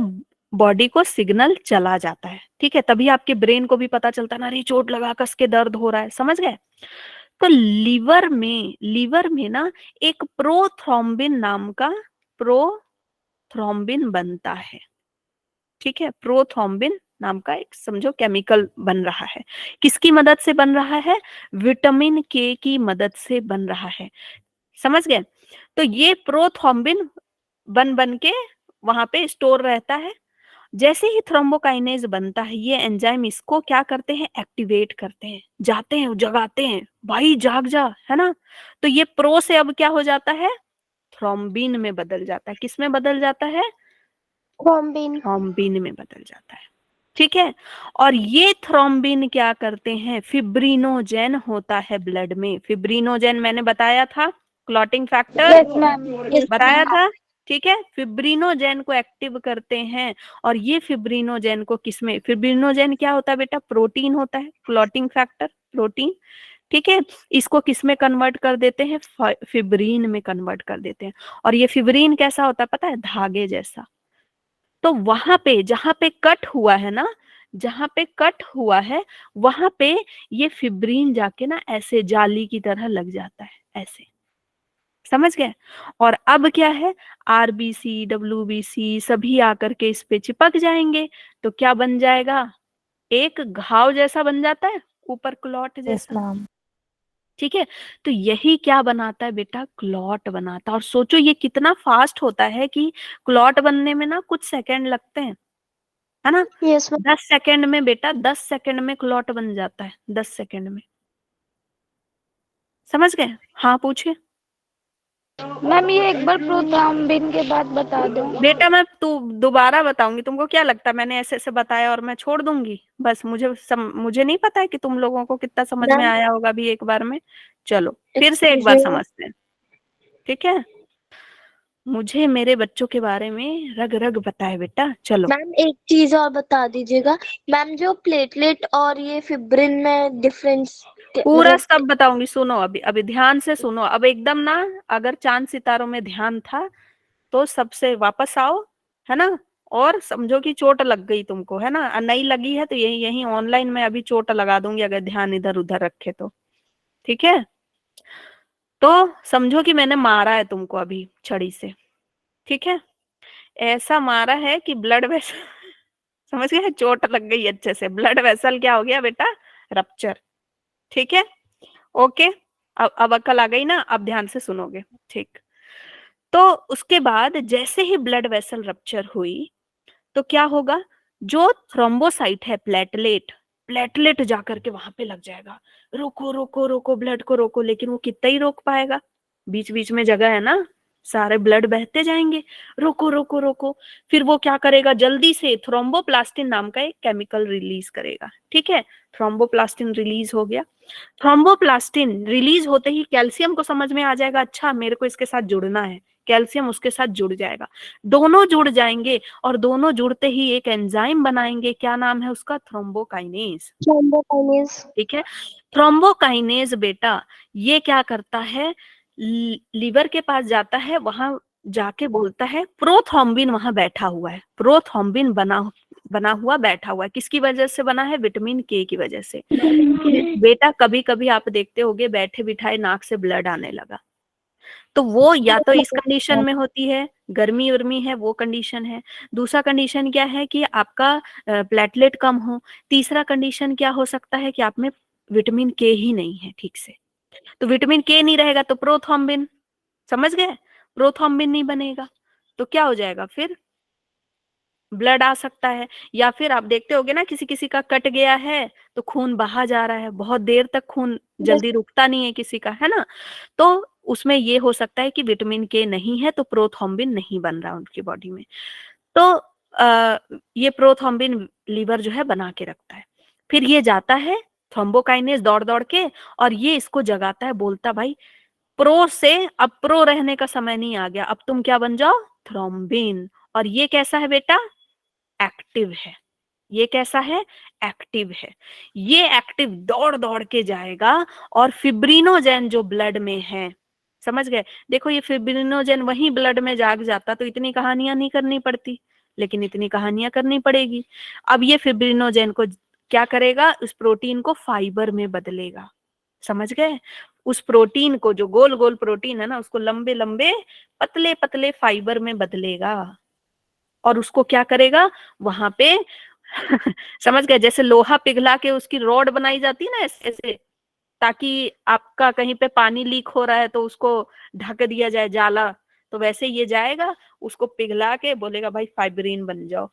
बॉडी को सिग्नल चला जाता है। ठीक है, तभी आपके ब्रेन को भी पता चलता है ना, अरे चोट लगा, कस के दर्द हो रहा है, समझ गए। तो लीवर में ना एक प्रोथ्रोम्बिन नाम का प्रोथ्रोम्बिन बनता है। ठीक है, प्रोथ्रोम्बिन नाम का एक समझो केमिकल बन रहा है। किसकी मदद से बन रहा है, विटामिन के की मदद से बन रहा है, समझ गए। तो ये प्रोथ्रोम्बिन बन बन के वहां पे स्टोर रहता है। जैसे ही थ्रोम्बोकाइनेज बनता है, ये एंजाइम इसको क्या करते हैं, एक्टिवेट करते हैं, जाते हैं जगाते हैं, भाई जाग जा, है ना। तो ये प्रो से अब क्या हो जाता है, थ्रोम्बिन में बदल जाता है। किस में बदल जाता है, थ्रोम्बिन में बदल जाता है। ठीक है, और ये थ्रोम्बिन क्या करते हैं, फिब्रिनोजेन होता है ब्लड में। फिब्रिनोजेन मैंने बताया था, क्लॉटिंग फैक्टर बताया था। ठीक है, फिब्रिनोजेन को एक्टिव करते हैं। और ये फिब्रिनोजेन को किसमें, फिब्रिनोजेन क्या होता है बेटा, प्रोटीन होता है, क्लॉटिंग फैक्टर प्रोटीन। ठीक है, इसको किसमें कन्वर्ट कर देते हैं, फिब्रीन में कन्वर्ट कर देते हैं। और ये फिब्रीन कैसा होता है पता है, धागे जैसा। तो वहां पे जहां पे कट हुआ है ना, जहां पे कट हुआ है वहां पे ये फिब्रीन जाके ना ऐसे जाली की तरह लग जाता है, ऐसे, समझ गए। और अब क्या है, आरबीसी डब्ल्यूबीसी सभी आकर के इस पे चिपक जाएंगे, तो क्या बन जाएगा, एक घाव जैसा बन जाता है, ऊपर क्लॉट जैसा। ठीक है, तो यही क्या बनाता है बेटा, क्लॉट बनाता है। और सोचो ये कितना फास्ट होता है कि क्लॉट बनने में ना कुछ सेकंड लगते हैं, है ना। 10 सेकंड में बेटा, 10 सेकंड में क्लॉट बन जाता है, 10 सेकंड में, समझ गए। हाँ पूछिए मैम, ये एक बार प्रोथ्रोम्बिन के बाद बता दो। बेटा, मैं दोबारा बताऊंगी। तुमको क्या लगता है मैंने ऐसे ऐसे बताया और मैं छोड़ दूंगी, बस मुझे नहीं पता है कि तुम लोगों को कितना समझ में आया होगा भी एक बार में। चलो फिर से एक बार समझते हैं। ठीक है, मुझे मेरे बच्चों के बारे में रग रग पता है बेटा। चलो मैम, एक चीज और बता दीजिएगा। मैम, जो प्लेटलेट और ये फिब्रिन में डिफरेंस पूरा सब बताऊंगी, सुनो अभी, अभी ध्यान से सुनो। अब एकदम ना, अगर चांद सितारों में ध्यान था तो सबसे वापस आओ, है ना। और समझो कि चोट लग गई तुमको, है ना, नहीं लगी है तो यही यही ऑनलाइन में अभी चोट लगा दूंगी अगर ध्यान इधर उधर रखे तो। ठीक है, तो समझो कि मैंने मारा है तुमको अभी छड़ी से। ठीक है, ऐसा मारा है कि ब्लड वेसल समझ गए, चोट लग गई अच्छे से, ब्लड वेसल क्या हो गया बेटा, रप्चर। ठीक है, ओके। अब अकल आ गई ना, अब ध्यान से सुनोगे। ठीक, तो उसके बाद जैसे ही ब्लड वेसल रप्चर हुई तो क्या होगा, जो थ्रोम्बोसाइट है प्लेटलेट, प्लेटलेट जाकर के वहां पे लग जाएगा, रोको रोको रोको ब्लड को रोको, लेकिन वो कितना ही रोक पाएगा, बीच बीच में जगह है ना, सारे ब्लड बहते जाएंगे, रोको रोको रोको। फिर वो क्या करेगा, जल्दी से थ्रोम्बोप्लास्टिन नाम का एक केमिकल रिलीज करेगा। ठीक है, थ्रोम्बोप्लास्टिन रिलीज हो गया। थ्रोम्बोप्लास्टिन रिलीज होते ही कैल्शियम को समझ में आ जाएगा, अच्छा मेरे को इसके साथ जुड़ना है, कैल्शियम उसके साथ जुड़ जाएगा, दोनों जुड़ जाएंगे और दोनों जुड़ते ही एक एंजाइम बनाएंगे, क्या नाम है उसका, थ्रोम्बोकाइनेज। थ्रोम्बोकाइनेज। ठीक है, थ्रोम्बोकाइनेज बेटा ये क्या करता है, लीवर के पास जाता है, वहां जाके बोलता है, प्रोथ्रोम्बिन वहां बैठा हुआ है, प्रोथ्रोम्बिन बना हुआ बैठा हुआ है, किसकी वजह से बना है, विटामिन के की वजह से। बेटा कभी कभी आप देखते होगे बैठे बिठाए नाक से ब्लड आने लगा, तो वो या तो इस कंडीशन में होती है, गर्मी उर्मी है वो कंडीशन है। दूसरा कंडीशन क्या है कि आपका प्लेटलेट कम हो। तीसरा कंडीशन क्या हो सकता है कि आप में विटामिन के ही नहीं है ठीक से, तो विटामिन के नहीं रहेगा तो प्रोथ्रोम्बिन, समझ गए, प्रोथ्रोम्बिन नहीं बनेगा तो क्या हो जाएगा, फिर ब्लड आ सकता है। या फिर आप देखते होगे ना, किसी किसी का कट गया है तो खून बहा जा रहा है, बहुत देर तक खून जल्दी रुकता नहीं है किसी का, है ना, तो उसमें ये हो सकता है कि विटामिन के नहीं है तो प्रोथ्रोम्बिन नहीं बन रहा उनकी बॉडी में, तो ये प्रोथ्रोम्बिन लीवर जो है बना के रखता है। फिर ये जाता है थ्रोम्बोकाइनेज दौड़ दौड़ के, और ये इसको जगाता है, बोलता भाई प्रो से अब प्रो रहने का समय नहीं आ गया, अब तुम क्या बन जाओ, थ्रोम्बिन। और ये कैसा है बेटा, एक्टिव है। ये कैसा है, एक्टिव है। ये एक्टिव दौड़ दौड़ के जाएगा और फिब्रिनोजेन जो ब्लड में है, समझ गए, देखो ये फिब्रिनोजेन वही ब्लड में जाग जाता तो इतनी कहानियां नहीं करनी पड़ती, लेकिन इतनी कहानियां करनी पड़ेगी। अब ये फिब्रिनोजेन को क्या करेगा, उस प्रोटीन को फाइबर में बदलेगा, समझ गए, उस प्रोटीन को, जो गोल गोल प्रोटीन है ना, उसको लंबे लंबे पतले पतले फाइबर में बदलेगा, और उसको क्या करेगा वहां पे समझ गए, जैसे लोहा पिघला के उसकी रॉड बनाई जाती है ना ऐसे ऐसे, ताकि आपका कहीं पे पानी लीक हो रहा है तो उसको ढक दिया जाए जाला, तो वैसे ये जाएगा उसको पिघला के बोलेगा भाई फाइब्रिन बन जाओ।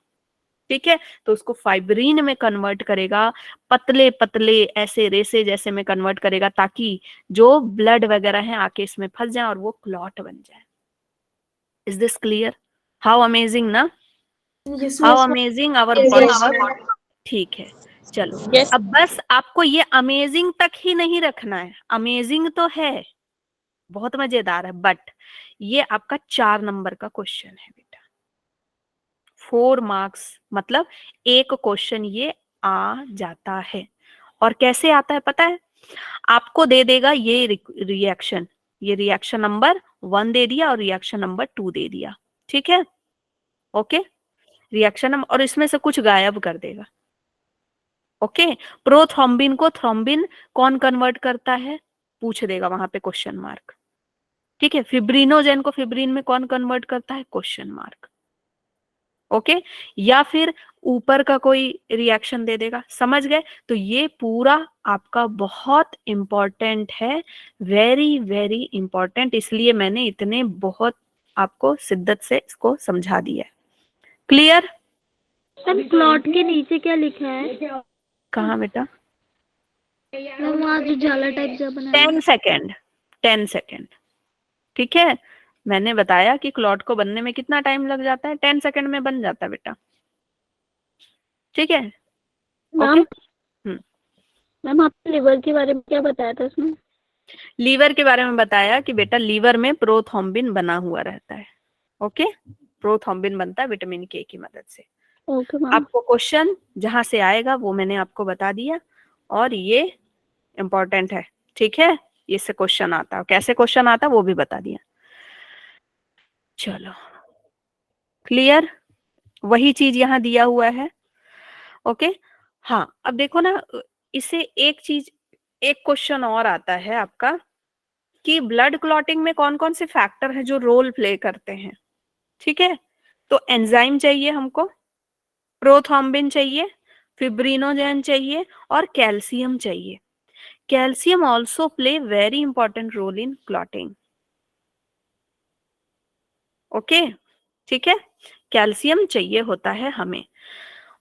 ठीक है, तो उसको फाइब्रिन में कन्वर्ट करेगा, पतले पतले ऐसे रेसे जैसे में कन्वर्ट करेगा, ताकि जो ब्लड वगैरह है आके इसमें फंस जाए और वो क्लॉट बन जाए। Is this clear, how amazing ना, Yes, how yes, amazing our Yes, body yes, work. ठीक है, चलो Yes. अब बस आपको ये अमेजिंग तक ही नहीं रखना है, अमेजिंग तो है, बहुत मजेदार है, बट ये आपका 4 नंबर का क्वेश्चन है बेटा, 4 मार्क्स, मतलब एक क्वेश्चन ये आ जाता है। और कैसे आता है पता है, आपको दे देगा ये रिएक्शन, ये रिएक्शन नंबर 1 दे दिया और रिएक्शन नंबर 2 दे दिया, ठीक है, ओके, रिएक्शन नंबर, और इसमें से कुछ गायब कर देगा, ओके। प्रोथ्रोम्बिन को थ्रोम्बिन कौन कन्वर्ट करता है, पूछ देगा वहां पे क्वेश्चन मार्क, ठीक है। फिब्रिनोजेन को फिब्रिन में कौन कन्वर्ट करता है, क्वेश्चन मार्क, ओके। या फिर ऊपर का कोई रिएक्शन दे देगा, समझ गए। तो ये पूरा आपका बहुत इंपॉर्टेंट है, वेरी वेरी इंपॉर्टेंट, इसलिए मैंने इतने बहुत आपको शिद्दत से इसको समझा दिया है। क्लियर, मैम क्लॉट के नीचे क्या लिखा है? कहाँ बेटा, मैम वहाँ जो जाला टाइप जो बना है। 10 सेकेंड, 10 सेकेंड, ठीक है। मैंने बताया कि क्लॉट को बनने में कितना टाइम लग जाता है, 10 सेकेंड में बन जाता है बेटा, ठीक है, ओके। मैम मैम आपने लिवर के बारे में क्या बताया था उसमें? लीवर के बारे में बताया कि बेटा लीवर में प्रोथ्रोम्बिन बना हुआ रहता है, ओके, प्रोथ्रोम्बिन बनता है विटामिन के की मदद से। Okay ma'am. आपको क्वेश्चन जहां से आएगा वो मैंने आपको बता दिया, और ये इंपॉर्टेंट है, ठीक है, इससे क्वेश्चन आता है, कैसे क्वेश्चन आता है वो भी बता दिया। चलो क्लियर, वही चीज यहाँ दिया हुआ है, ओके। हाँ अब देखो ना, इससे एक चीज, एक क्वेश्चन और आता है आपका कि ब्लड क्लॉटिंग में कौन कौन से फैक्टर हैं जो रोल प्ले करते हैं, ठीक है। तो एंजाइम चाहिए हमको, प्रोथ्रोम्बिन चाहिए, फिब्रिनोजेन चाहिए, और कैल्शियम चाहिए। Calcium also play very important role in clotting, okay, ठीक है, कैल्शियम चाहिए होता है हमें।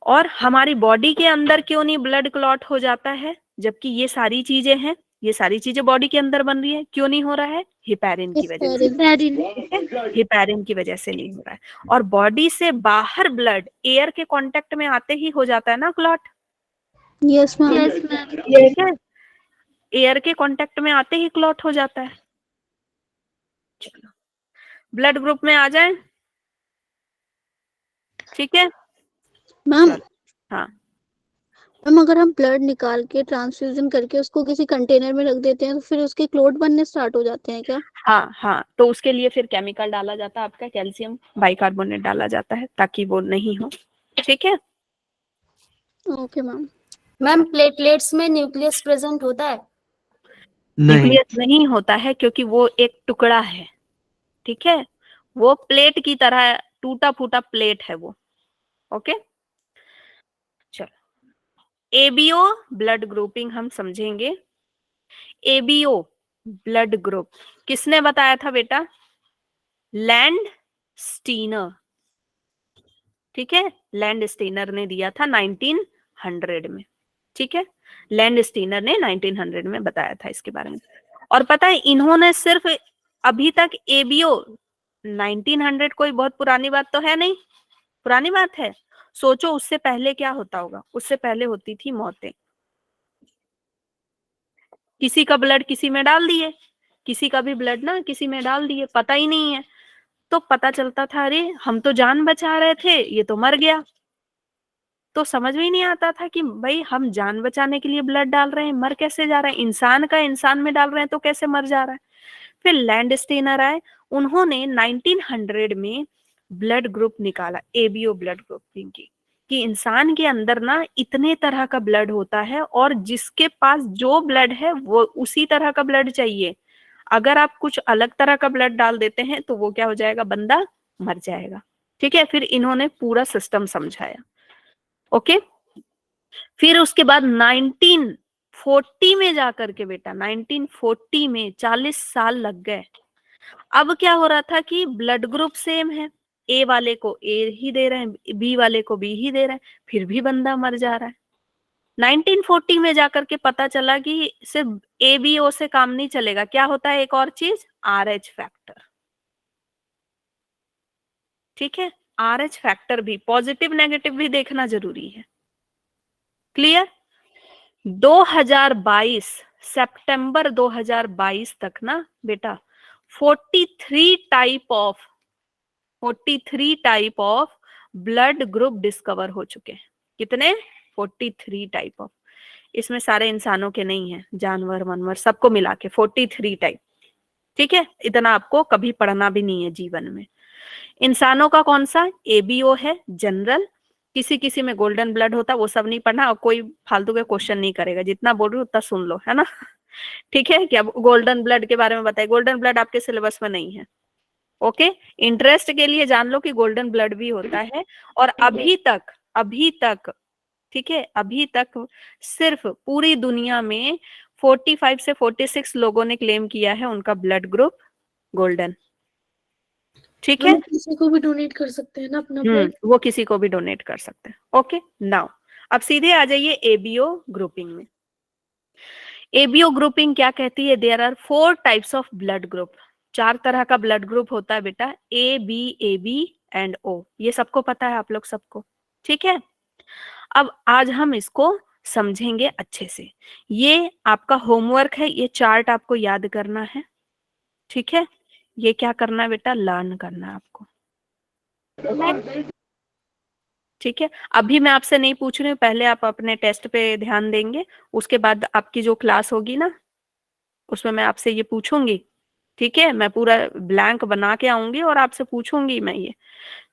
और हमारी बॉडी के अंदर क्यों नहीं ब्लड क्लॉट हो जाता है, जबकि ये सारी चीजें हैं, ये सारी चीजें बॉडी के अंदर बन रही है, क्यों नहीं हो रहा है? हिपैरिन की वजह से। हिपैरिन की वजह से नहीं हो रहा है। और बॉडी से बाहर ब्लड एयर के कांटेक्ट में आते ही हो जाता है ना क्लॉट। Yes ma'am. ठीक है, एयर के कांटेक्ट में आते ही क्लॉट हो जाता है। चलो ब्लड ग्रुप में आ जाए, ठीक है मैम हाँ। मैम अगर हम ब्लड निकाल के ट्रांसफ्यूजन करके उसको किसी कंटेनर में रख देते हैं तो फिर उसके क्लोट बनने स्टार्ट हो जाते हैं क्या? हाँ हाँ, तो उसके लिए फिर केमिकल डाला जाता है, आपका कैल्शियम बाइकार्बोनेट डाला जाता है ताकि वो नहीं हो। ठीक है, ओके मैम। मैम प्लेटलेट्स में न्यूक्लियस प्रेजेंट होता है? नहीं, न्यूक्लियस नहीं होता है क्योंकि वो एक टुकड़ा है। ठीक है, वो प्लेट की तरह टूटा फूटा प्लेट है वो। ओके चलो एबीओ ब्लड ग्रुपिंग हम समझेंगे। एबीओ ब्लड ग्रुप किसने बताया था बेटा? Land Steiner. ठीक है, लैंड स्टीनर ने दिया था 1900 में। ठीक है, लैंड स्टीनर ने 1900 में बताया था इसके बारे में। और पता है इन्होंने सिर्फ अभी तक एबीओ 1900 कोई बहुत पुरानी बात तो है नहीं, पुरानी बात है। सोचो उससे पहले क्या होता होगा, उससे पहले होती थी मौतें। किसी का ब्लड किसी में डाल दिए, किसी का भी ब्लड ना किसी में डाल दिए, पता ही नहीं है। तो पता चलता था अरे हम तो जान बचा रहे थे, ये तो मर गया। तो समझ में ही नहीं आता था कि भाई हम जान बचाने के लिए ब्लड डाल रहे हैं, मर कैसे जा रहा है? इंसान का इंसान में डाल रहे हैं तो कैसे मर जा रहा है? फिर लैंड स्टेनर आए, उन्होंने 1900 में ब्लड ग्रुप निकाला, एबीओ ब्लड ग्रुपिंग की, कि इंसान के अंदर ना इतने तरह का ब्लड होता है और जिसके पास जो ब्लड है वो उसी तरह का ब्लड चाहिए। अगर आप कुछ अलग तरह का ब्लड डाल देते हैं तो वो क्या हो जाएगा? बंदा मर जाएगा। ठीक है, फिर इन्होंने पूरा सिस्टम समझाया। ओके, फिर उसके बाद 1940 में जाकर के बेटा 1940 में 40 साल लग गए। अब क्या हो रहा था कि ब्लड ग्रुप सेम है, ए वाले को ए ही दे रहे हैं, बी वाले को बी ही दे रहे हैं, फिर भी बंदा मर जा रहा है। 1940 में जाकर के पता चला कि सिर्फ ए बी ओ से काम नहीं चलेगा, क्या होता है एक और चीज? RH factor. ठीक है, RH फैक्टर भी पॉजिटिव नेगेटिव भी देखना जरूरी है। क्लियर? 2022 सितंबर 2022 तक ना बेटा 43 type of blood group discover हो चुके हैं। कितने? 43 टाइप ऑफ। इसमें सारे इंसानों के नहीं है, जानवर मनवर सबको मिला के 43 टाइप। ठीक है, इतना आपको कभी पढ़ना भी नहीं है जीवन में। इंसानों का कौन सा? एबीओ है, जनरल। किसी किसी में गोल्डन ब्लड होता है, वो सब नहीं पढ़ना और कोई फालतू के क्वेश्चन नहीं करेगा, जितना बोल रही हूँ उतना सुन लो, है ना? ठीक है, क्या गोल्डन ब्लड के बारे में बताइए? गोल्डन ब्लड आपके सिलेबस में नहीं है। ओके, इंटरेस्ट के लिए जान लो कि गोल्डन ब्लड भी होता है। और अभी तक ठीक है, अभी तक सिर्फ पूरी दुनिया में 45 से 46 लोगों ने क्लेम किया है उनका ब्लड ग्रुप गोल्डन। ठीक है, हम किसी को भी डोनेट कर सकते हैं ना अपना ब्लड? वो किसी को भी डोनेट कर सकते हैं। ओके, नाउ अब सीधे आ जाइए एबीओ ग्रुपिंग में। एबीओ ग्रुपिंग क्या कहती है? There are 4 types of blood group. 4 तरह का ब्लड ग्रुप होता है बेटा, ए बी एंड ओ। ये सबको पता है आप लोग सबको। ठीक है, अब आज हम इसको समझेंगे अच्छे से। ये आपका होमवर्क है, ये चार्ट आपको याद करना है। ठीक है, ये क्या करना है बेटा? लर्न करना है आपको। ठीक है, अभी मैं आपसे नहीं पूछ रही हूँ, पहले आप अपने टेस्ट पे ध्यान देंगे, उसके बाद आपकी जो क्लास होगी ना उसमें मैं आपसे ये पूछूंगी। ठीक है, मैं पूरा ब्लैंक बना के आऊंगी और आपसे पूछूंगी मैं ये,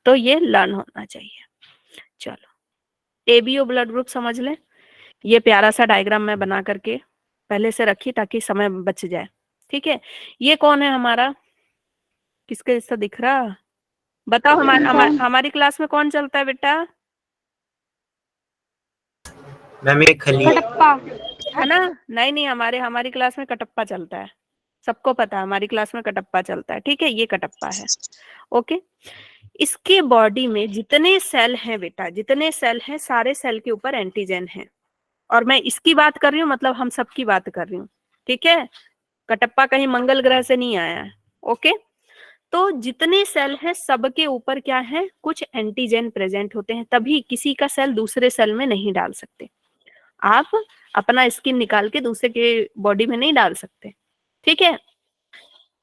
तो ये लर्न होना चाहिए। चलो एबीओ ब्लड ग्रुप समझ लें। ये प्यारा सा डायग्राम मैं बना करके पहले से रखी ताकि समय बच जाए। ठीक है, ये कौन है हमारा? किसके जैसा दिख रहा? बताओ, हमारी क्लास में कौन चलता है बेटा? मैम ये खली है ना? नहीं, हमारी क्लास में कटप्पा चलता है। सबको पता है हमारी क्लास में कटप्पा चलता है। ठीक है, ये कटप्पा है। ओके, इसके बॉडी में जितने सेल हैं बेटा, जितने सेल हैं सारे सेल के ऊपर एंटीजन है। और मैं इसकी बात कर रही हूँ, मतलब हम सबकी बात कर रही हूँ, ठीक है। कटप्पा कहीं मंगल ग्रह से नहीं आया है, ओके। तो जितने सेल हैं सबके ऊपर क्या है, कुछ एंटीजन प्रेजेंट होते हैं, तभी किसी का सेल दूसरे सेल में नहीं डाल सकते। आप अपना स्किन निकाल के दूसरे के बॉडी में नहीं डाल सकते, ठीक है।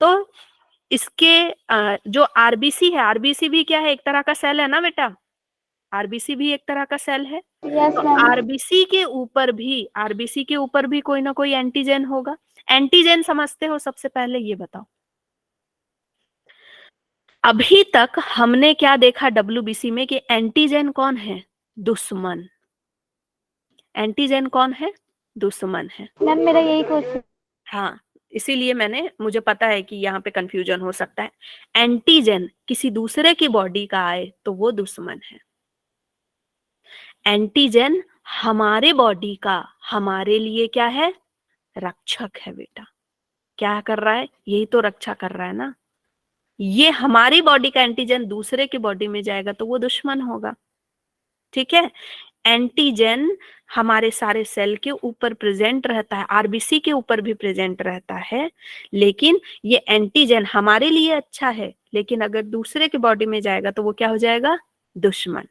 तो इसके जो आरबीसी है, आरबीसी भी क्या है, एक तरह का सेल है ना बेटा, आरबीसी भी एक तरह का सेल है। तो आरबीसी के ऊपर भी कोई ना कोई एंटीजन होगा। एंटीजन समझते हो सबसे पहले ये बताओ। अभी तक हमने क्या देखा डब्ल्यूबीसी में कि एंटीजन कौन है, दुश्मन। एंटीजन कौन है, दुश्मन है। मैम मेरा यही क्वेश्चन। हाँ, इसीलिए मुझे पता है कि यहाँ पे कंफ्यूजन हो सकता है। एंटीजन किसी दूसरे की बॉडी का आए तो वो दुश्मन है। एंटीजन हमारे बॉडी का हमारे लिए क्या है, रक्षक है बेटा। क्या कर रहा है, यही तो रक्षा कर रहा है ना। ये हमारी बॉडी का एंटीजन दूसरे की बॉडी में जाएगा तो वो दुश्मन होगा, ठीक है। एंटीजन हमारे सारे सेल के ऊपर प्रेजेंट रहता है, आरबीसी के ऊपर भी प्रेजेंट रहता है, लेकिन ये एंटीजन हमारे लिए अच्छा है, लेकिन अगर दूसरे के बॉडी में जाएगा तो वो क्या हो जाएगा, दुश्मन,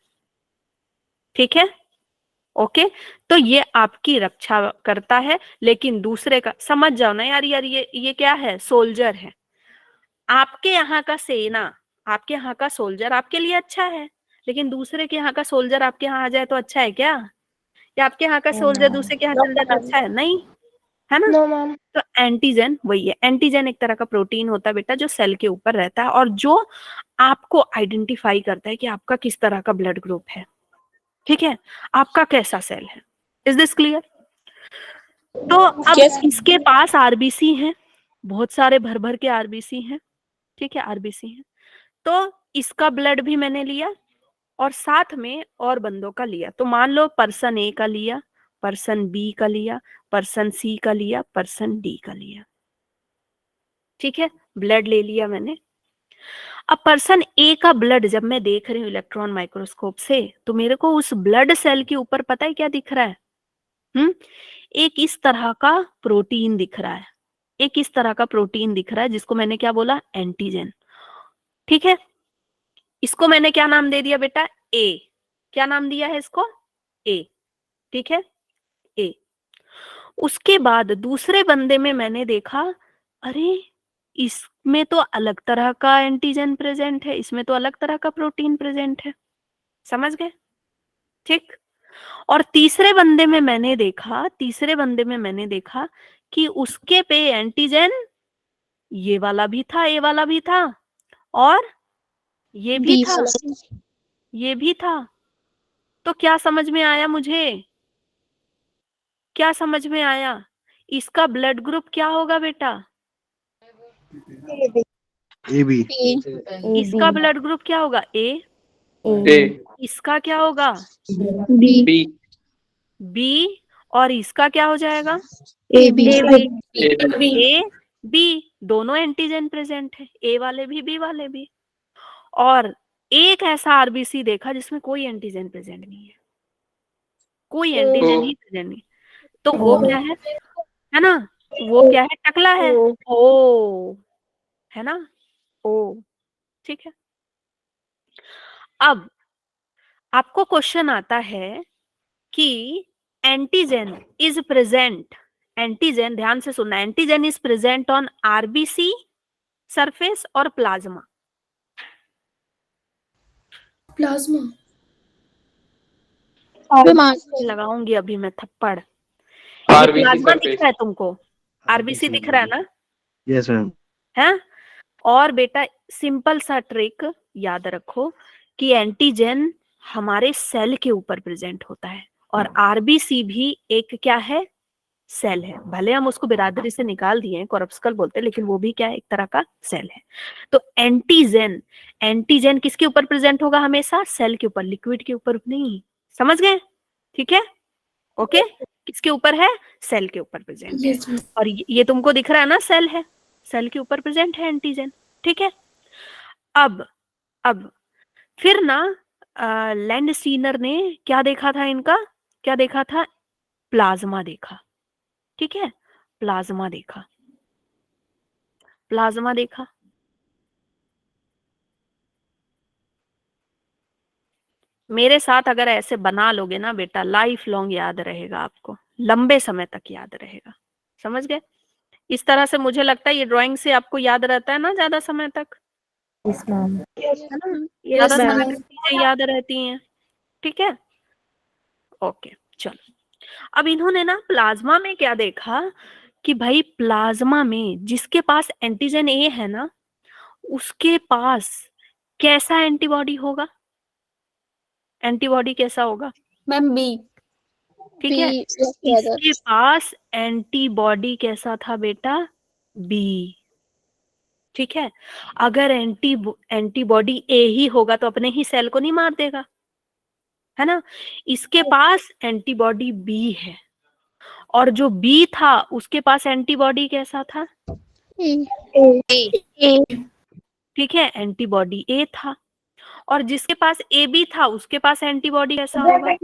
ठीक है, ओके। तो ये आपकी रक्षा करता है, लेकिन दूसरे का समझ जाओ ना यार, ये क्या है, सोल्जर है। आपके यहाँ का सेना, आपके यहाँ का सोल्जर आपके लिए अच्छा है, लेकिन दूसरे के यहाँ का सोल्जर आपके यहाँ आ जाए तो अच्छा है क्या, या आपके यहाँ का सोल्जर दूसरे के यहाँ चल जाए तो अच्छा है, नहीं है ना। No ma'am. तो एंटीजन वही है। एंटीजन एक तरह का प्रोटीन होता है बेटा जो सेल के ऊपर रहता है और जो आपको आइडेंटिफाई करता है कि आपका किस तरह का ब्लड ग्रुप है, ठीक है, आपका कैसा सेल है। Is this clear. तो अब इसके पास आरबीसी है, बहुत सारे भर भर के आरबीसी हैं, ठीक है, आरबीसी है। तो इसका ब्लड भी मैंने लिया और साथ में और बंदों का लिया। तो मान लो पर्सन ए का लिया, पर्सन बी का लिया, पर्सन सी का लिया, पर्सन डी का लिया, ठीक है, ब्लड ले लिया मैंने। अब पर्सन ए का ब्लड जब मैं देख रही हूँ इलेक्ट्रॉन माइक्रोस्कोप से, तो मेरे को उस ब्लड सेल के ऊपर पता है क्या दिख रहा है, एक इस तरह का प्रोटीन दिख रहा है, एक इस तरह का प्रोटीन दिख रहा है जिसको मैंने क्या बोला, एंटीजन, ठीक है। इसको मैंने क्या नाम दे दिया बेटा, ए। क्या नाम दिया है इसको, ए, ठीक है, ए। उसके बाद दूसरे बंदे में मैंने देखा, अरे इसमें तो अलग तरह का एंटीजन प्रेजेंट है, इसमें तो अलग तरह का प्रोटीन प्रेजेंट है, समझ गए, ठीक। और तीसरे बंदे में मैंने देखा कि उसके पे एंटीजन ये वाला भी था, ए वाला भी था, और ये भी था, ये भी था। तो क्या समझ में आया मुझे, क्या समझ में आया, इसका ब्लड ग्रुप क्या होगा बेटा, ए बी। इसका ब्लड ग्रुप क्या होगा, ए। इसका क्या होगा, बी। बी। और इसका क्या हो जाएगा, ए बी। A B. दोनों एंटीजन प्रेजेंट है, ए वाले भी बी वाले भी। और एक ऐसा आरबीसी देखा जिसमें कोई एंटीजन प्रेजेंट नहीं है, कोई एंटीजन ही प्रेजेंट नहीं। तो वो क्या है ना, वो क्या है, टकला है, ओ है ना, ओ, ठीक है। अब आपको क्वेश्चन आता है कि एंटीजन इज प्रेजेंट, एंटीजन ध्यान से सुनना, antigen is present on RBC surface और प्लाज्मा। प्लाज्मा। लगाऊंगी अभी मैं थप्पड़। प्लाज्मा दिख रहा है तुमको, आरबीसी दिख रहा है ना, यस मैम। है। और बेटा सिंपल सा ट्रिक याद रखो कि एंटीजन हमारे सेल के ऊपर प्रेजेंट होता है और आरबीसी भी एक क्या है, सेल है। भले हम उसको बिरादरी से निकाल दिए हैं, कोरप्स्कल बोलते हैं, लेकिन वो भी क्या है, एक तरह का सेल है। तो एंटीजन, एंटीजन किसके ऊपर प्रेजेंट होगा, हमेशा सेल के ऊपर, लिक्विड के ऊपर नहीं, समझ गए, ठीक है, ओके। किसके ऊपर है, सेल के ऊपर प्रेजेंट है। और ये तुमको दिख रहा है ना, सेल है, सेल के ऊपर प्रेजेंट है एंटीजन, ठीक है। अब फिर ना लैंडस्टीनर ने क्या देखा था इनका, क्या देखा था, प्लाज्मा देखा, ठीक है, प्लाज्मा देखा, प्लाज्मा देखा। मेरे साथ अगर ऐसे बना लोगे ना बेटा, लाइफ लॉन्ग याद रहेगा आपको, लंबे समय तक याद रहेगा, समझ गए। इस तरह से मुझे लगता है ये ड्राइंग से आपको याद रहता है ना ज्यादा समय तक, यस मैम। है ना, यस ज्यादा समय मैम। तक चीजें याद रहती हैं, ठीक है। ओके चलो, अब इन्होंने ना प्लाज्मा में क्या देखा कि भाई प्लाज्मा में जिसके पास एंटीजन ए है ना, उसके पास कैसा एंटीबॉडी होगा, एंटीबॉडी कैसा होगा, मैम बी। ठीक है। B इसके पास एंटीबॉडी कैसा था बेटा, बी, ठीक है। अगर एंटीबॉडी ए ही होगा तो अपने ही सेल को नहीं मार देगा, है ना। इसके पास एंटीबॉडी बी है, और जो बी था उसके पास एंटीबॉडी कैसा था, ठीक है, एंटीबॉडी ए था। और जिसके पास ए बी था उसके पास एंटीबॉडी कैसा होगा,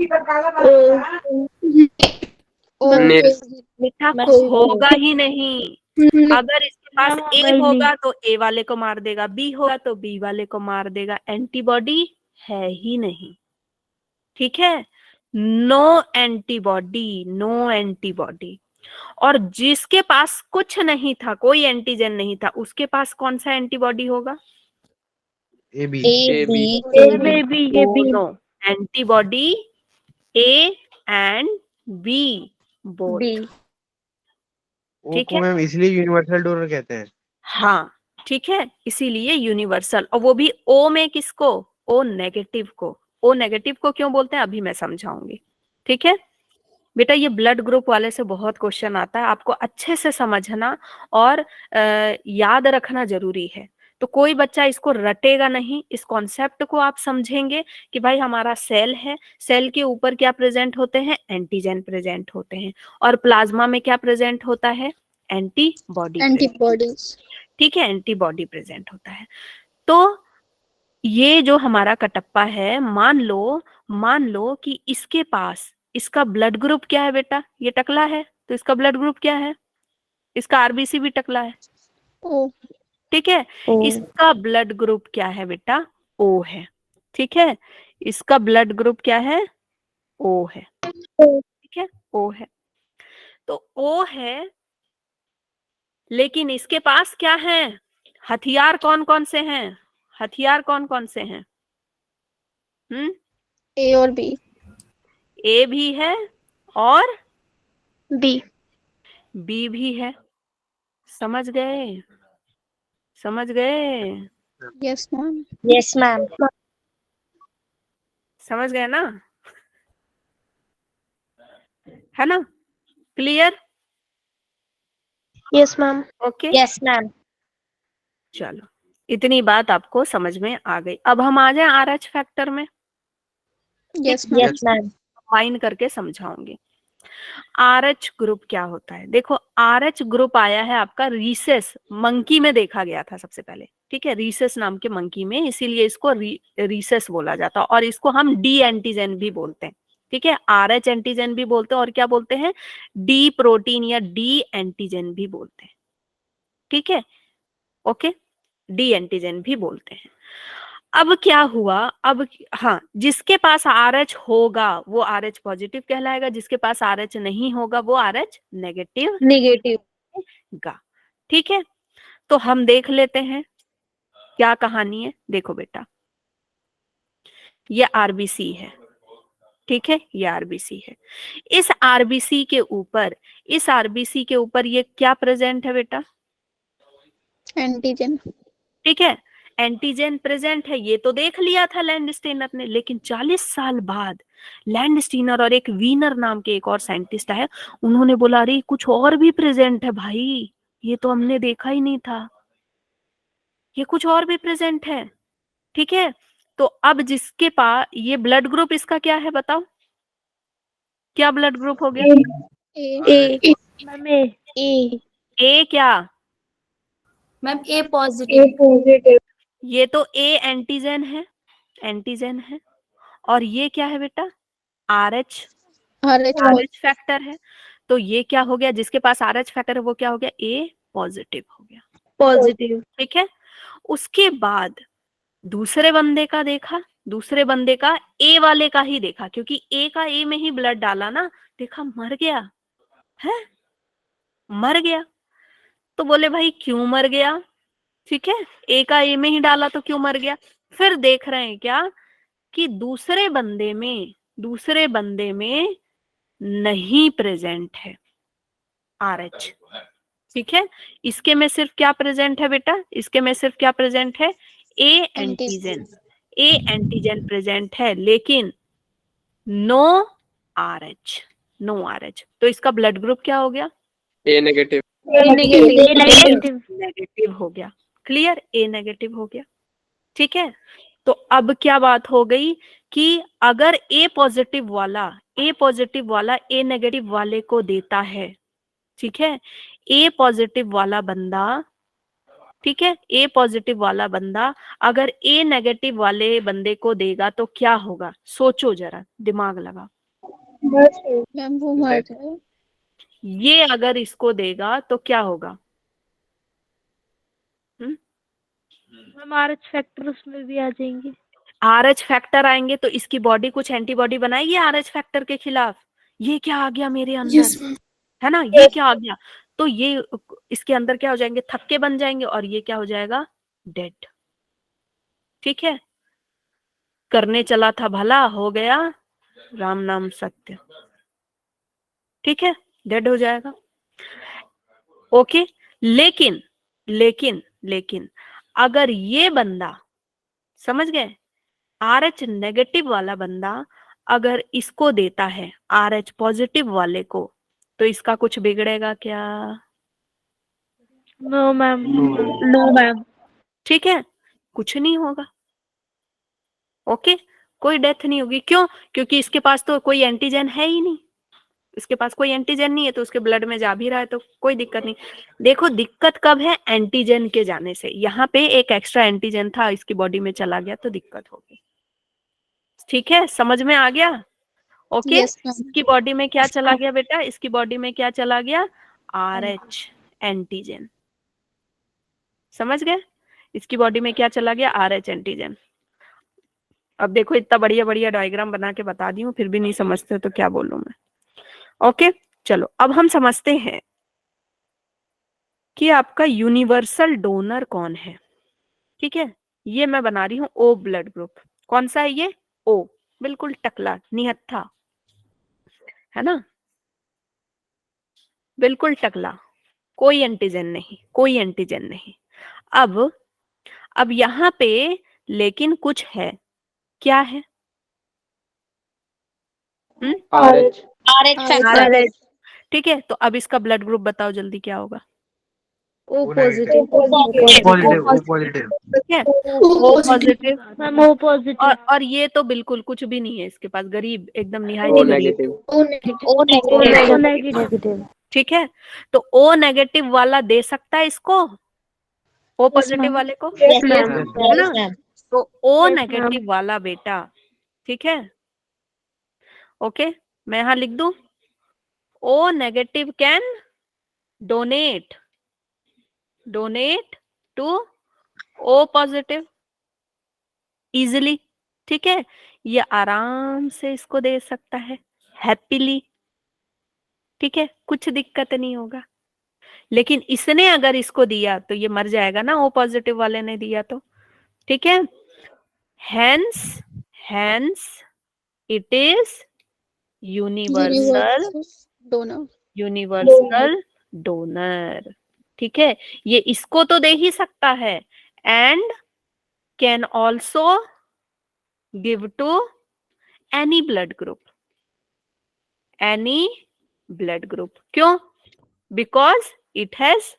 बेटा होगा ही नहीं। अगर इसके पास ए होगा तो ए वाले को मार देगा, बी होगा तो बी वाले को मार देगा, एंटीबॉडी है ही नहीं, ठीक है। No antibody, no antibody. और जिसके पास कुछ नहीं था, कोई एंटीजन नहीं था, उसके पास कौन सा एंटीबॉडी होगा, A B. No antibody A and B both, O ठीक को है। मैम इसलिए यूनिवर्सल डोनर कहते हैं। हाँ ठीक है, इसीलिए यूनिवर्सल, और वो भी ओ में किसको, ओ नेगेटिव को। ओ नेगेटिव को क्यों बोलते हैं अभी मैं समझाऊंगी, ठीक है। बेटा ये ब्लड ग्रुप वाले से बहुत क्वेश्चन आता है, आपको अच्छे से समझना और याद रखना जरूरी है। तो कोई बच्चा इसको रटेगा नहीं, इस कॉन्सेप्ट को आप समझेंगे कि भाई हमारा सेल है, सेल के ऊपर क्या प्रेजेंट होते हैं, एंटीजन प्रेजेंट होते हैं, और प्लाज्मा में क्या प्रेजेंट होता है, एंटीबॉडीज, ठीक है, एंटीबॉडी प्रेजेंट होता है। तो ये जो हमारा कटप्पा है, मान लो कि इसके पास, इसका ब्लड ग्रुप क्या है बेटा, ये टकला है तो इसका ब्लड ग्रुप क्या है, इसका आरबीसी भी टकला है, ओ, ठीक है। इसका ब्लड ग्रुप क्या है बेटा, ओ है, ठीक है। इसका ब्लड ग्रुप क्या है, ओ है, ठीक है, ओ है। तो ओ है, लेकिन इसके पास क्या है, हथियार कौन कौन से हैं, हथियार कौन कौन से हैं, ए और बी, ए भी है और बी। बी भी है, समझ गए, समझ गए, यस मैम। Yes ma'am. समझ गए ना, है ना, clear, yes ma'am. Okay. Yes ma'am. चलो इतनी बात आपको समझ में आ गई। अब हम आ जाए आरएच फैक्टर में, yes ma'am. Yes ma'am. Combine करके समझाऊंगी। आरएच ग्रुप क्या होता है, देखो आरएच ग्रुप आया है आपका रीसेस मंकी में देखा गया था सबसे पहले, ठीक है, रीसेस नाम के मंकी में, इसीलिए इसको रीसेस बोला जाता है, और इसको हम डी एंटीजन भी बोलते हैं, ठीक है, आरएच एंटीजन भी बोलते हैं, और क्या बोलते हैं, डी प्रोटीन या डी एंटीजन भी बोलते हैं, ठीक है, ओके, डी एंटीजन भी बोलते हैं। अब क्या हुआ, अब हाँ, जिसके पास आरएच होगा वो आरएच पॉजिटिव कहलाएगा, जिसके पास आरएच नहीं होगा वो आरएच नेगेटिव गा, ठीक है। तो हम देख लेते हैं क्या कहानी है। देखो बेटा, ये आरबीसी है, ठीक है, ये आरबीसी है। इस आरबीसी के ऊपर, इस आरबीसी के ऊपर ये क्या प्रेजेंट है बेटा, एंटीजन, ठीक है, एंटीजन प्रेजेंट है, ये तो देख लिया था लैंडस्टीनर ने, लेकिन 40 साल बाद लैंडस्टीनर और एक वीनर नाम के एक और साइंटिस्ट आए, उन्होंने बोला अरे कुछ और भी प्रेजेंट है भाई, ये तो हमने देखा ही नहीं था, ये कुछ और भी प्रेजेंट है, ठीक है। तो अब जिसके पास ये ब्लड ग्रुप, इसका क्या है बताओ, क्या ब्लड ग्रुप हो गया, ए, ए क्या, मैम ए पॉजिटिव। ये तो ए एंटीजन है, एंटीजन है और ये क्या है बेटा, RH RH RH फैक्टर है। तो ये क्या हो गया, जिसके पास RH फैक्टर है वो क्या हो गया, A पॉजिटिव हो गया। पॉजिटिव। ठीक है, उसके बाद दूसरे बंदे का देखा, दूसरे बंदे का A वाले का ही देखा, क्योंकि A का A में ही ब्लड डाला ना, देखा मर गया है, मर गया। तो बोले भाई क्यों मर गया, ठीक है, A का A में ही डाला तो क्यों मर गया। फिर देख रहे हैं क्या कि दूसरे बंदे में नहीं प्रेजेंट है RH, ठीक है। इसके में सिर्फ क्या प्रेजेंट है बेटा, इसके में सिर्फ क्या प्रेजेंट है, A antigen, A antigen present है, लेकिन नो RH, नो RH। तो इसका ब्लड ग्रुप क्या हो गया, A नेगेटिव। नेगेटिव हो गया। क्लियर, A नेगेटिव हो गया। ठीक है, तो अब क्या बात हो गई कि अगर A पॉजिटिव वाला A नेगेटिव वाले को देता है, ठीक है, A पॉजिटिव वाला बंदा, ठीक है, A पॉजिटिव वाला बंदा अगर A नेगेटिव वाले बंदे को देगा तो क्या होगा, सोचो जरा, दिमाग लगा। मैम वो मर जाए। ये अगर इसको देगा तो क्या होगा, मैम RH फैक्टर उसमें भी आ जाएंगे। RH फैक्टर आएंगे तो इसकी बॉडी कुछ एंटीबॉडी बनाएगी RH फैक्टर के खिलाफ। ये क्या आ गया मेरे अंदर, यस मैम। है ना, ये क्या आ गया, तो ये इसके अंदर क्या हो जाएंगे, थक्के बन जाएंगे और ये क्या हो जाएगा, डेड। ठीक है, करने चला था भला, हो गया राम नाम सत्य। ठीक है, डेड हो जाएगा। ओके, लेकिन लेकिन लेकिन अगर ये बंदा, समझ गए, RH नेगेटिव वाला बंदा अगर इसको देता है RH पॉजिटिव वाले को, तो इसका कुछ बिगड़ेगा क्या, नो मैम। No ma'am. ठीक है, कुछ नहीं होगा। ओके, कोई डेथ नहीं होगी। क्यों, क्योंकि इसके पास तो कोई एंटीजन है ही नहीं, इसके पास कोई एंटीजन नहीं है, तो उसके ब्लड में जा भी रहा है तो कोई दिक्कत नहीं। देखो दिक्कत कब है, एंटीजन के जाने से। यहाँ पे एक एक्स्ट्रा एंटीजन था, इसकी बॉडी में चला गया तो दिक्कत होगी। ठीक है, समझ में आ गया। Okay, Yes, ma'am. इसकी बॉडी में क्या चला गया बेटा, इसकी बॉडी में क्या चला गया, RH एंटीजन। समझ गए, इसकी बॉडी में क्या चला गया, RH एंटीजन। अब देखो इतना बढ़िया बढ़िया डायग्राम बना के बता दी हूँ, फिर भी नहीं समझते तो क्या बोलूं मैं। ओके, चलो अब हम समझते हैं कि आपका यूनिवर्सल डोनर कौन है। ठीक है, ये मैं बना रही हूँ O ब्लड ग्रुप। कौन सा है ये, O, बिल्कुल टकला निहत्था, है ना, बिल्कुल टकला, कोई एंटीजन नहीं, कोई एंटीजन नहीं। अब यहाँ पे लेकिन कुछ है, क्या है, RH फैक्टर। ठीक है। तो अब इसका ब्लड ग्रुप बताओ जल्दी, क्या होगा, ओ पॉजिटिव। ठीक है, O positive. Ma'am O positive. और ये तो बिल्कुल कुछ भी नहीं है इसके पास, गरीब एकदम निहायत O गरीब। नेगेटिव। O negative. ठीक है, तो O नेगेटिव वाला दे सकता है इसको, O पॉजिटिव ma'am. वाले को, यस मैम। है ना। तो O नेगेटिव वाला बेटा, ठीक है, ओके, मैं यहां लिख दूं, O negative can donate to O positive easily. ठीक है, ये आराम से इसको दे सकता है, हैप्पीली। ठीक है, कुछ दिक्कत नहीं होगा। लेकिन इसने अगर इसको दिया तो ये मर जाएगा ना, O पॉजिटिव वाले ने दिया तो। ठीक है, hence it is universal donor. ठीक है, ये इसको तो दे ही सकता है, and can also give to any blood group. क्यों, बिकॉज इट हैज,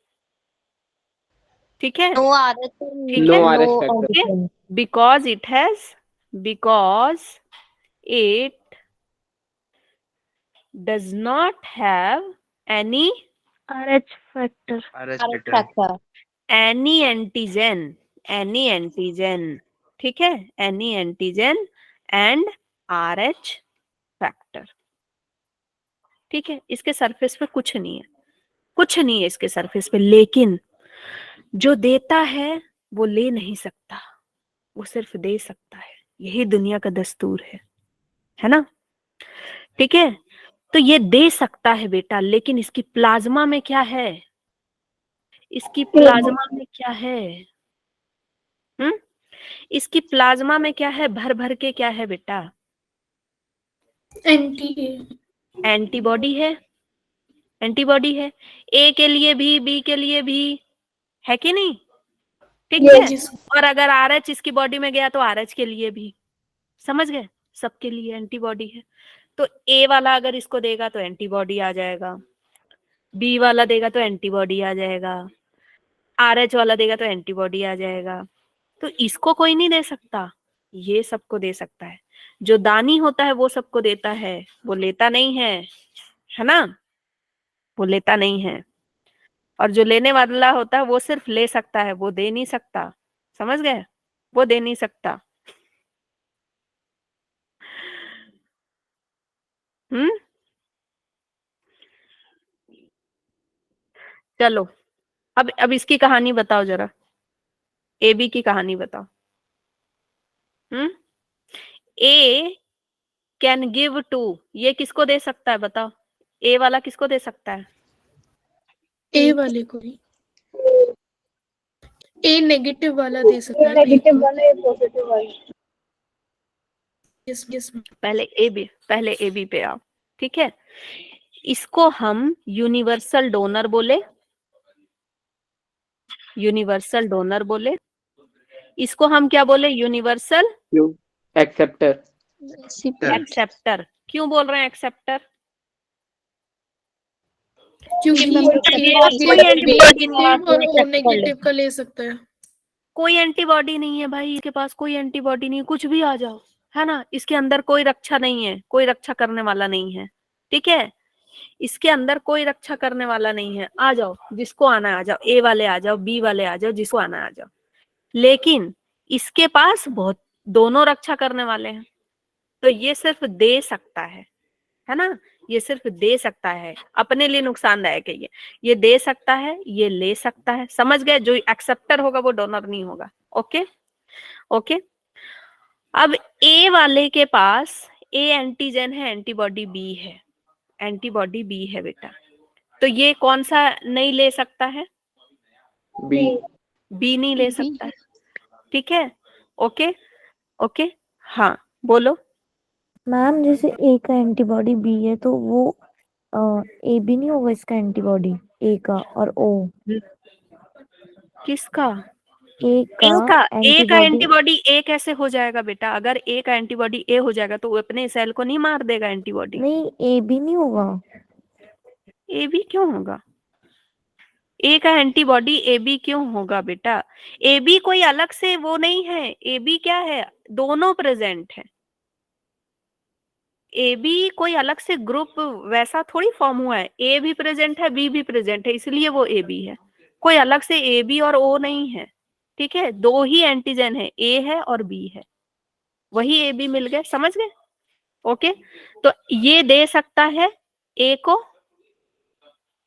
ठीक है, नो RH। ठीक No है, RH factor. because it does not have any RH factor. RH factor. antigen, ठीक है, any antigen and RH factor. ठीक है, इसके सरफेस पे कुछ नहीं है, कुछ नहीं है इसके सरफेस पे, लेकिन जो देता है वो ले नहीं सकता, वो सिर्फ दे सकता है। यही दुनिया का दस्तूर है ना? ठीक है, तो ये दे सकता है बेटा, लेकिन इसकी प्लाज्मा में क्या है? इसकी प्लाज्मा में क्या है? इसकी प्लाज्मा में क्या है? भर भर के क्या है बेटा? एंटीबॉडी है, एंटीबॉडी है। ए के लिए भी, बी के लिए भी, है कि नहीं? ठीक है, और अगर RH इसकी बॉडी में गया तो RH के लिए भी, समझ गए? सबके लिए एंटीबॉडी है। तो ए वाला अगर इसको देगा तो एंटीबॉडी आ जाएगा, बी वाला देगा तो एंटीबॉडी आ जाएगा, RH वाला देगा तो एंटीबॉडी आ जाएगा। तो इसको कोई नहीं दे सकता, ये सबको दे सकता है। जो दानी होता है वो सबको देता है, वो लेता नहीं है ना? वो लेता नहीं है। और जो लेने वाला होता है वो सिर्फ ले सकता है, वो दे नहीं सकता। समझ गए? वो दे नहीं सकता। चलो, अब इसकी कहानी बताओ जरा, AB की कहानी बताओ। ए कैन गिव टू, ये किसको दे सकता है बताओ? ए वाला किसको दे सकता है? ए वाले को ही, ए नेगेटिव वाला दे सकता है, नेगेटिव वाला ए पॉजिटिव वाला। यस पहले AB पे आओ। ठीक है, इसको हम यूनिवर्सल डोनर बोले, यूनिवर्सल डोनर बोले। इसको हम क्या बोले? Universal acceptor. एक्सेप्टर। क्यों बोल रहे हैं एक्सेप्टर? क्योंकि कोई एंटीबॉडी और नेगेटिव का ले सकता है। कोई एंटीबॉडी नहीं है भाई इसके पास, कोई एंटीबॉडी नहीं, कुछ भी आ जाओ, है ना? इसके अंदर कोई रक्षा नहीं है, कोई रक्षा करने वाला नहीं है। ठीक है, इसके अंदर कोई रक्षा करने वाला नहीं है। आ जाओ, जिसको आना है आ जाओ, ए वाले आ जाओ, बी वाले आ जाओ, जिसको आना है आ जाओ। लेकिन इसके पास बहुत दोनों रक्षा करने वाले हैं, तो ये सिर्फ दे सकता है ना? ये सिर्फ दे सकता है, अपने लिए नुकसानदायक है ये दे सकता है, ये ले सकता है। समझ गए? जो एक्सेप्टर होगा वो डोनर नहीं होगा। ओके। अब ए वाले के पास ए एंटीजन है, एंटीबॉडी बी है, एंटीबॉडी बी है बेटा, तो ये कौन सा नहीं ले सकता है? बी नहीं ले सकता है। ठीक है, ओके। हाँ बोलो। मैम जैसे ए का एंटीबॉडी बी है तो वो ए भी नहीं होगा इसका एंटीबॉडी, ए का और ओ किसका? ए का एंटीबॉडी ए कैसे हो जाएगा बेटा? अगर ए का एंटीबॉडी ए हो जाएगा तो वो अपने सेल को नहीं मार देगा एंटीबॉडी? नहीं, ए भी नहीं होगा। ए बी क्यों होगा? ए का एंटीबॉडी ए बी क्यों होगा बेटा? ए बी कोई अलग से वो नहीं है, ए बी क्या है? दोनों प्रेजेंट है। ए बी कोई अलग से ग्रुप वैसा थोड़ी फॉर्म हुआ है, ए भी प्रेजेंट है, बी भी प्रेजेंट है, इसलिए वो ए बी है। कोई अलग से ए बी और ओ नहीं है। ठीक है, दो ही एंटीजन है, ए है और बी है, वही ए बी मिल गए। समझ गए? ओके, तो ये दे सकता है ए को,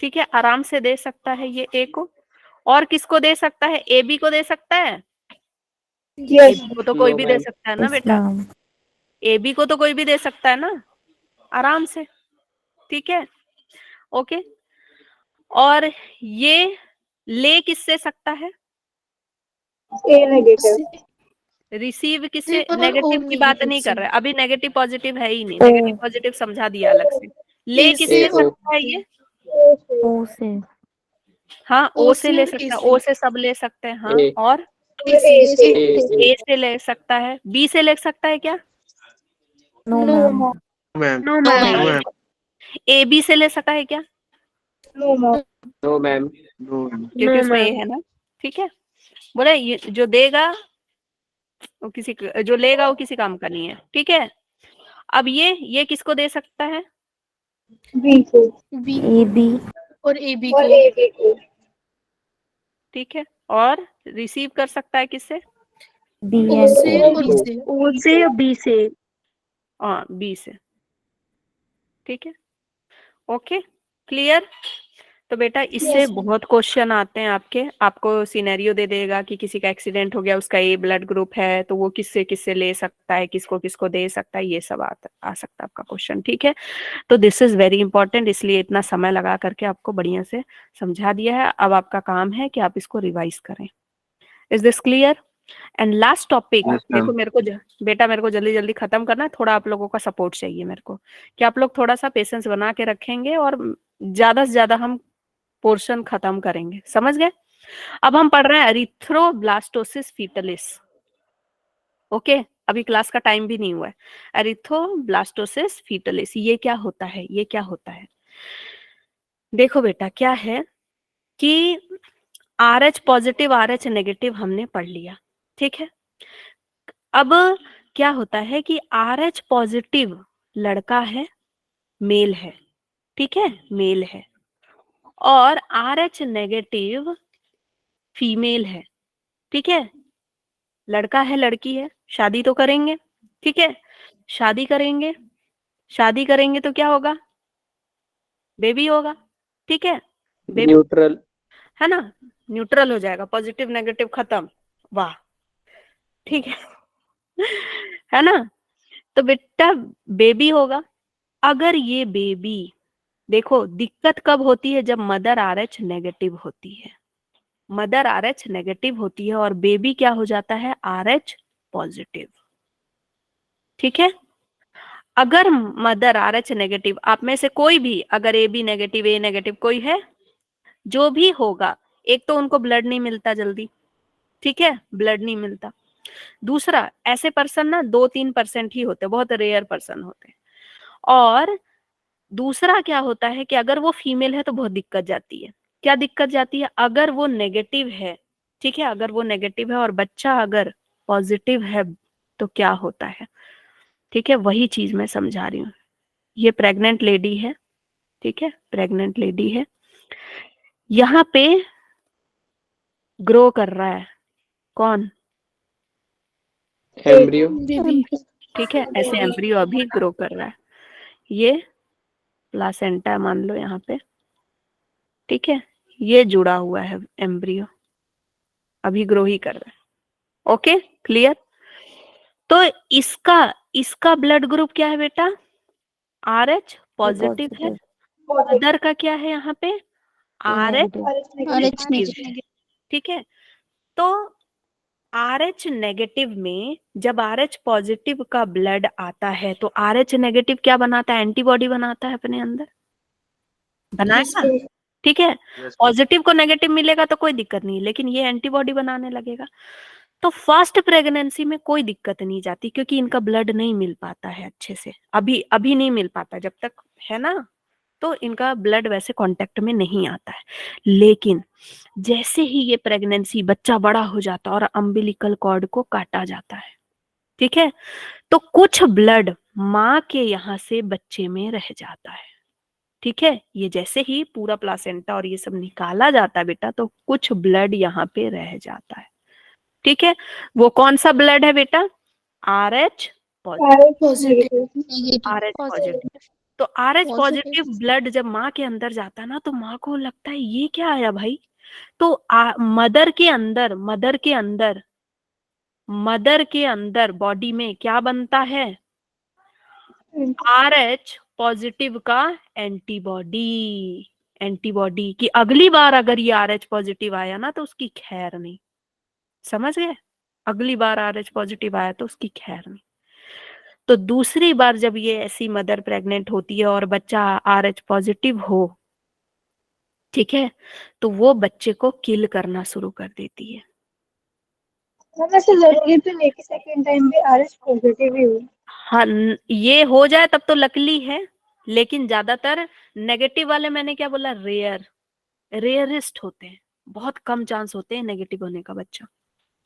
ठीक है, आराम से दे सकता है ये ए को। और किसको दे सकता है? ए बी को दे सकता है? यस को तो कोई भी दे सकता है ना बेटा, ए बी को तो कोई भी दे सकता है ना, आराम से। ठीक है, ओके। और ये ले किससे सकता है? ए नेगेटिव। रिसीव किससे? नेगेटिव की बात नहीं कर रहे, अभी नेगेटिव पॉजिटिव है ही नहीं, नेगेटिव पॉजिटिव समझा दिया अलग से। ले किससे सकता है ये? ओ से। हाँ, ओ से ले सकता है, ओ से सब ले सकते हैं। हाँ, और ए से ले सकता है, बी से ले सकता है क्या? No ma'am. ए बी से ले सकता है क्या? No ma'am. क्योंकि उसमें ये है ना। ठीक है, बोले ये जो देगा वो जो लेगा वो किसी काम का नहीं है। ठीक है, अब ये किसको दे सकता है? बी को। ए बी और ए बी को। ठीक है, और रिसीव कर सकता है किससे? बी ओ एंड से ओ और ई से। ओ से या बी से? हाँ बी से, ठीक है, ओके, क्लियर। तो बेटा इससे Yes, ma'am. बहुत क्वेश्चन आते हैं आपके, आपको सिनेरियो दे देगा कि किसी का एक्सीडेंट हो गया, उसका ए ब्लड ग्रुप है, तो वो किससे किससे ले सकता है, किसको किसको दे सकता है, ये सब आ सकता है आपका क्वेश्चन, ठीक है। तो दिस इज वेरी इंपॉर्टेंट, इसलिए इतना समय लगा करके आपको बढ़िया से समझा दिया है। अब आपका काम है कि आप इसको रिवाइज करें। Is this clear? And last topic, Yes, देखो ma'am. बेटा मेरे को जल्दी जल्दी खत्म करना है, थोड़ा आप लोगों का सपोर्ट चाहिए मेरे को, कि आप लोग थोड़ा सा पेशेंस बना के रखेंगे और ज्यादा से ज्यादा हम पोर्शन खत्म करेंगे, समझ गए। अब हम पढ़ रहे हैं एरिथ्रोब्लास्टोसिस फीटलिस, ओके, अभी क्लास का टाइम भी नहीं हुआ है। एरिथ्रोब्लास्टोसिस फीटलिस, ये क्या होता है, ये क्या होता है? देखो बेटा क्या है कि RH पॉजिटिव RH नेगेटिव हमने पढ़ लिया, ठीक है। अब क्या होता है कि RH पॉजिटिव लड़का है, मेल है, ठीक है, मेल है, और RH नेगेटिव फीमेल है, ठीक है, लड़का है लड़की है, शादी तो करेंगे, ठीक है, शादी करेंगे, शादी करेंगे तो क्या होगा, बेबी होगा, ठीक है, बेबी न्यूट्रल। है ना, न्यूट्रल हो जाएगा, पॉजिटिव नेगेटिव खत्म, वाह, ठीक है ना। तो बेटा बेबी होगा, अगर ये बेबी, देखो दिक्कत कब होती है, जब मदर RH नेगेटिव होती है, मदर RH नेगेटिव होती है और बेबी क्या हो जाता है, RH पॉजिटिव, ठीक है। अगर मदर RH नेगेटिव, आप में से कोई भी अगर AB नेगेटिव A नेगेटिव कोई है, जो भी होगा, एक तो उनको ब्लड नहीं मिलता जल्दी, ठीक है, ब्लड नहीं मिलता। दूसरा, ऐसे पर्सन ना 2-3% ही होते, बहुत रेयर पर्सन होते हैं। और दूसरा क्या होता है कि अगर वो फीमेल है तो बहुत दिक्कत जाती है। क्या दिक्कत जाती है? अगर वो नेगेटिव है, ठीक है, अगर वो नेगेटिव है और बच्चा अगर पॉजिटिव है तो क्या होता है, ठीक है, वही चीज मैं समझा रही हूँ। ये प्रेग्नेंट लेडी है, ठीक है, प्रेग्नेंट लेडी है, यहाँ पे ग्रो कर रहा है कौन, एम्ब्रियो। बेबी। ठीक है, ऐसे एम्ब्रियो अभी ग्रो कर रहा है, ये प्लासेंटा मान लो यहाँ पे, ठीक है, ये जुड़ा हुआ है एम्ब्रियो, अभी ग्रो ही कर रहा है, ओके, क्लियर। तो इसका इसका ब्लड ग्रुप क्या है बेटा, RH पॉजिटिव है, मदर का क्या है यहाँ पे, RH नेगेटिव। RH नेगेटिव है, ठीक है। तो RH नेगेटिव में जब RH पॉजिटिव का ब्लड आता है तो RH नेगेटिव क्या बनाता है, एंटीबॉडी बनाता है अपने अंदर, बनाएगा, ठीक है। पॉजिटिव को नेगेटिव मिलेगा तो कोई दिक्कत नहीं, लेकिन ये एंटीबॉडी बनाने लगेगा। तो फर्स्ट प्रेगनेंसी में कोई दिक्कत नहीं जाती, क्योंकि इनका ब्लड नहीं मिल पाता है अच्छे से, अभी नहीं मिल पाता, जब तक है ना, तो इनका ब्लड वैसे कांटेक्ट में नहीं आता है। लेकिन जैसे ही ये प्रेगनेंसी, बच्चा बड़ा हो जाता है और अम्बिलिकल कॉर्ड को काटा जाता है, ठीक है, तो कुछ ब्लड माँ के यहाँ से बच्चे में रह जाता है, ठीक है। ये जैसे ही पूरा प्लासेंटा और ये सब निकाला जाता है बेटा, तो कुछ ब्लड यहाँ पे रह जाता है, ठीक है। वो कौन सा ब्लड है बेटा, RH positive, positive. RH positive positive. तो RH पॉजिटिव पॉजिटिव ब्लड जब माँ के अंदर जाता है ना, तो माँ को लगता है ये क्या आया भाई। तो मदर के अंदर बॉडी में क्या बनता है, RH पॉजिटिव का एंटीबॉडी की अगली बार अगर ये RH पॉजिटिव आया ना तो उसकी खैर नहीं, समझ गए, अगली बार RH पॉजिटिव आया तो उसकी खैर नहीं। तो दूसरी बार जब ये ऐसी मदर प्रेग्नेंट होती है और बच्चा RH पॉजिटिव हो, ठीक है, तो वो बच्चे को किल करना शुरू कर देती है। जरूरी तो नहीं कि सेकंड टाइम भी RH पॉजिटिव ही हो। हाँ, ये हो जाए तब तो लकली है, लेकिन ज्यादातर नेगेटिव वाले, मैंने क्या बोला, रेयरिस्ट होते हैं, बहुत कम चांस होते हैं नेगेटिव होने का बच्चा,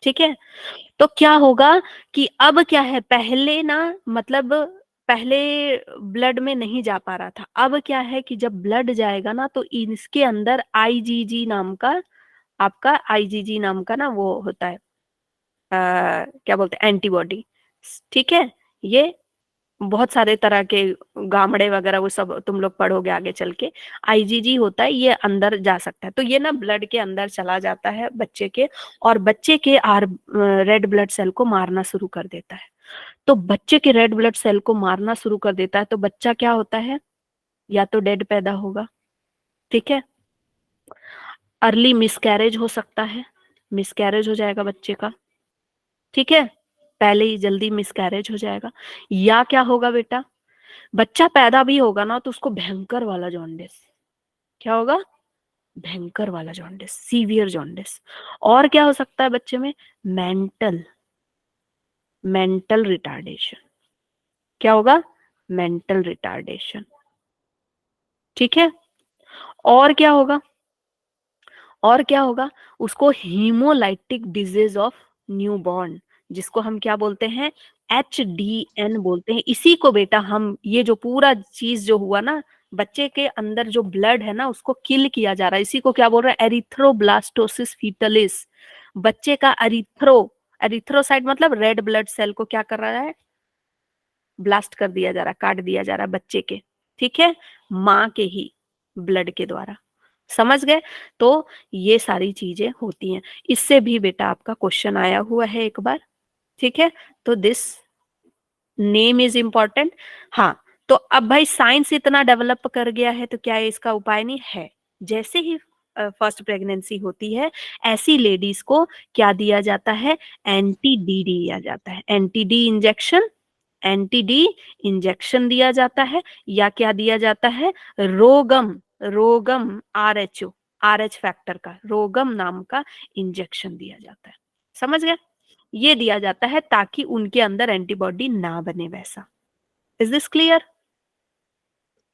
ठीक है। तो क्या होगा कि अब क्या है, पहले ना मतलब पहले ब्लड में नहीं जा पा रहा था, अब क्या है कि जब ब्लड जाएगा ना तो इसके अंदर IgG नाम का, आपका IgG नाम का ना वो होता है, क्या बोलते हैं, एंटीबॉडी। ठीक है, ये बहुत सारे तरह के गामड़े वगैरह वो सब तुम लोग पढ़ोगे आगे चल के। आईजीजी होता है, ये अंदर जा सकता है, तो ये ना ब्लड के अंदर चला जाता है बच्चे के, और बच्चे के रेड ब्लड सेल को मारना शुरू कर देता है। तो बच्चे के रेड ब्लड सेल को मारना शुरू कर देता है, तो बच्चा क्या होता है, या तो डेड पैदा होगा, ठीक है, अर्ली मिसकैरेज हो सकता है, मिसकैरेज हो जाएगा बच्चे का, ठीक है, पहले ही जल्दी मिसकैरेज हो जाएगा। या क्या होगा बेटा, बच्चा पैदा भी होगा ना तो उसको भयंकर वाला जॉन्डिस, क्या होगा, भयंकर वाला जॉन्डिस, सीवियर जॉन्डिस। और क्या हो सकता है बच्चे में, मेंटल रिटार्डेशन, क्या होगा, मेंटल रिटार्डेशन, ठीक है। और क्या होगा, और क्या होगा, उसको हीमोलाइटिक डिजीज ऑफ न्यूबॉर्न, जिसको हम क्या बोलते हैं, HDN बोलते हैं। इसी को बेटा हम, ये जो पूरा चीज जो हुआ ना, बच्चे के अंदर जो ब्लड है ना उसको किल किया जा रहा है, इसी को क्या बोल रहे हैं, एरिथ्रोब्लास्टोसिस फीटलिस। बच्चे का एरिथ्रोसाइट मतलब रेड ब्लड सेल को क्या कर रहा है, ब्लास्ट कर दिया जा रहा है, काट दिया जा रहा है बच्चे के, ठीक है, माँ के ही ब्लड के द्वारा। समझ गए। तो ये सारी चीजें होती हैं। इससे भी बेटा आपका क्वेश्चन आया हुआ है एक बार, ठीक है। तो दिस नेम इज इंपॉर्टेंट। हाँ, तो अब भाई साइंस इतना डेवलप कर गया है तो क्या इसका उपाय नहीं है। जैसे ही फर्स्ट प्रेगनेंसी होती है, ऐसी लेडीज को क्या दिया जाता है, एंटी-डी दिया जाता है, एंटी-डी इंजेक्शन दिया जाता है, या क्या दिया जाता है, रोगम RH फैक्टर का रोगम नाम का इंजेक्शन दिया जाता है। समझ गए, ये दिया जाता है ताकि उनके अंदर एंटीबॉडी ना बने वैसा। Is this clear?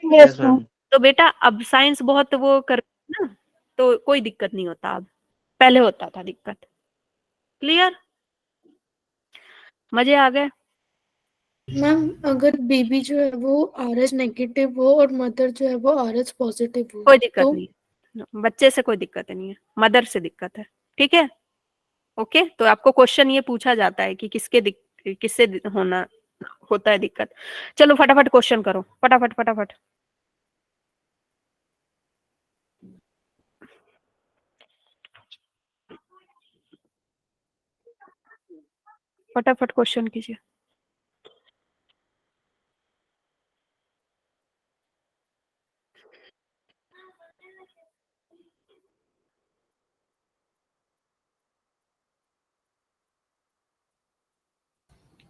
Yes ma'am. तो बेटा अब साइंस बहुत वो कर ना, तो कोई दिक्कत नहीं होता, अब पहले होता था दिक्कत। क्लियर, मजे आ गए। मैम अगर बेबी जो है वो RH नेगेटिव हो और मदर जो है वो RH पॉजिटिव हो, कोई दिक्कत तो नहीं है, बच्चे से कोई दिक्कत नहीं है, मदर से दिक्कत है, ठीक है। ओके, तो आपको क्वेश्चन ये पूछा जाता है कि किससे होना होता है दिक्कत। चलो फटाफट क्वेश्चन करो, फटाफट फटाफट। फटाफट क्वेश्चन कीजिए।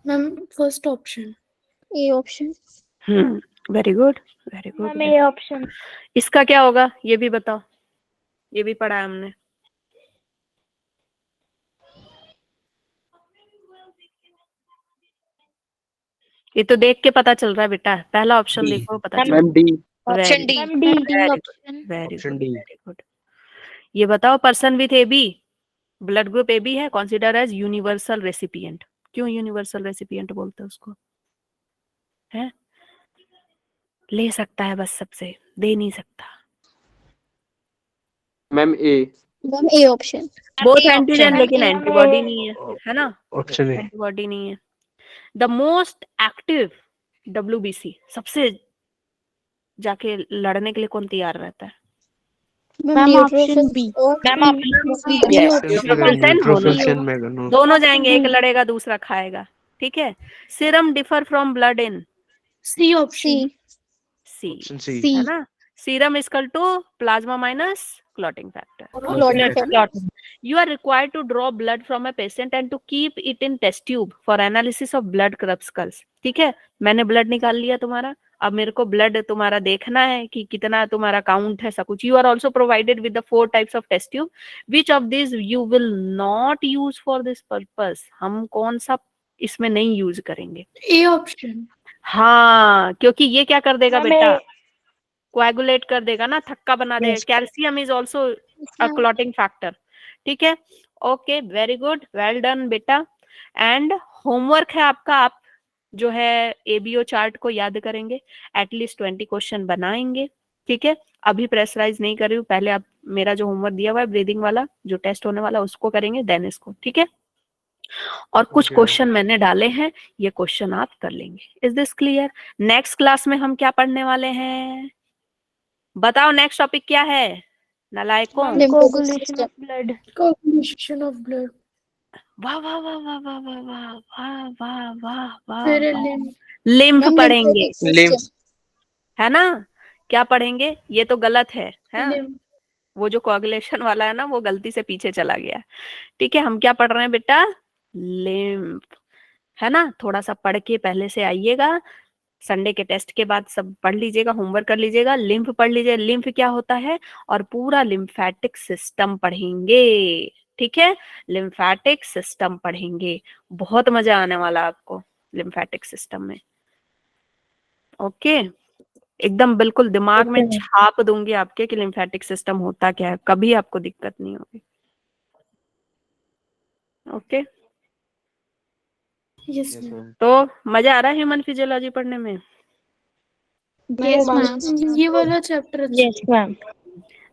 Ma'am first option, A option. Very good, very good. Ma'am ये ऑप्शन। इसका क्या होगा ये भी बताओ, ये भी पढ़ा है हमने। ये तो देख के पता चल रहा है बेटा, पहला ऑप्शन डी। देखो पता चल ma'am D. Option D. Very option D. Good. ये बताओ, person with AB, blood group AB है, कंसीडर एज यूनिवर्सल रेसिपिएंट। क्यों यूनिवर्सल रेसिपिएंट बोलते हैं उसको, है? ले सकता है बस सबसे, दे नहीं सकता। Ma'am A. Ma'am A option. Both antigen लेकिन एंटीबॉडी नहीं है ना, ऑप्शन है। एंटीबॉडी नहीं है। द मोस्ट एक्टिव WBC, सबसे जाके लड़ने के लिए कौन तैयार रहता है? Ma'am option B. दोनों जाएंगे, एक लड़ेगा दूसरा खाएगा, ठीक है। Serum differ from blood in, C option. C option C. है ना। Serum equal to plasma minus clotting factor. Clotting. You are required to draw blood from a patient and to keep it in test tube for analysis of blood corpuscles. ठीक है, मैंने blood निकाल लिया तुम्हारा, अब मेरे को ब्लड तुम्हारा देखना है कि कितना तुम्हारा काउंट है, सब कुछ। You are also provided with the 4 types of test tube, which of this you will not use for this purpose. हम कौन सा इसमें नहीं यूज करेंगे? A option. हाँ, क्योंकि ये क्या कर देगा बेटा, कोएगुलेट कर देगा ना, थक्का बना देगा। Calcium is also a clotting factor, ठीक है। Okay, very good, well done बेटा। एंड होमवर्क है आपका, आप जो है ABO चार्ट को याद करेंगे, एटलीस्ट 20 क्वेश्चन बनाएंगे, ठीक है। अभी प्रेशराइज नहीं कर रही हूँ, पहले आप मेरा जो होमवर्क दिया हुआ है ब्रीदिंग वाला जो टेस्ट होने वाला उसको करेंगे, देन इसको, ठीक है। और कुछ क्वेश्चन मैंने डाले हैं, ये क्वेश्चन आप कर लेंगे। Is this clear? Next class में हम क्या पढ़ने वाले हैं? बताओ नेक्स्ट टॉपिक क्या है नालायकों? Coagulation of blood. coagulation of blood, वाह वाह वाह वाह वाह वाह वाह वाह वाह वाह वाह फिर वाह। lymph, लिम्फ मैम पढ़ेंगे, lymphatic system, है ना? क्या पढ़ेंगे? ये तो गलत है lymph, वो जो कोagulation वाला है ना, वो गलती से पीछे चला गया। ठीक है, हम क्या पढ़ रहे हैं बेटा? लिम्फ, है ना? थोड़ा सा पढ़ के पहले से आइएगा, संडे के टेस्ट के बाद सब पढ़ लीजिएगा, होमवर्क कर लीजिएगा, लिम्फ पढ़ लीजिए, लिम्फ क्या होता है, और पूरा लिम्फेटिक सिस्टम पढ़ेंगे। ठीक है, लिम्फेटिक सिस्टम पढ़ेंगे, बहुत मजा आने वाला आपको लिम्फेटिक सिस्टम में। ओके, एकदम बिल्कुल दिमाग में छाप दूंगी आपके कि लिम्फेटिक सिस्टम होता क्या है, कभी आपको दिक्कत नहीं होगी। ओके, yes ma'am, तो मजा आ रहा है ह्यूमन फिजियोलॉजी पढ़ने में? yes ma'am, ये वाला चैप्टर अच्छा यस मैम।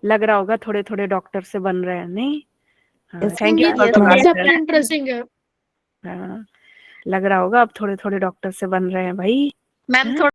लग रहा होगा थोड़े थोड़े डॉक्टर से बन रहे हैं, नहीं? Yes, थैंक ये you for the ma'am. Chapter interesting है लग रहा होगा अब थोड़े थोड़े डॉक्टर से बन रहे हैं भाई। मैम हाँ? थोड़ा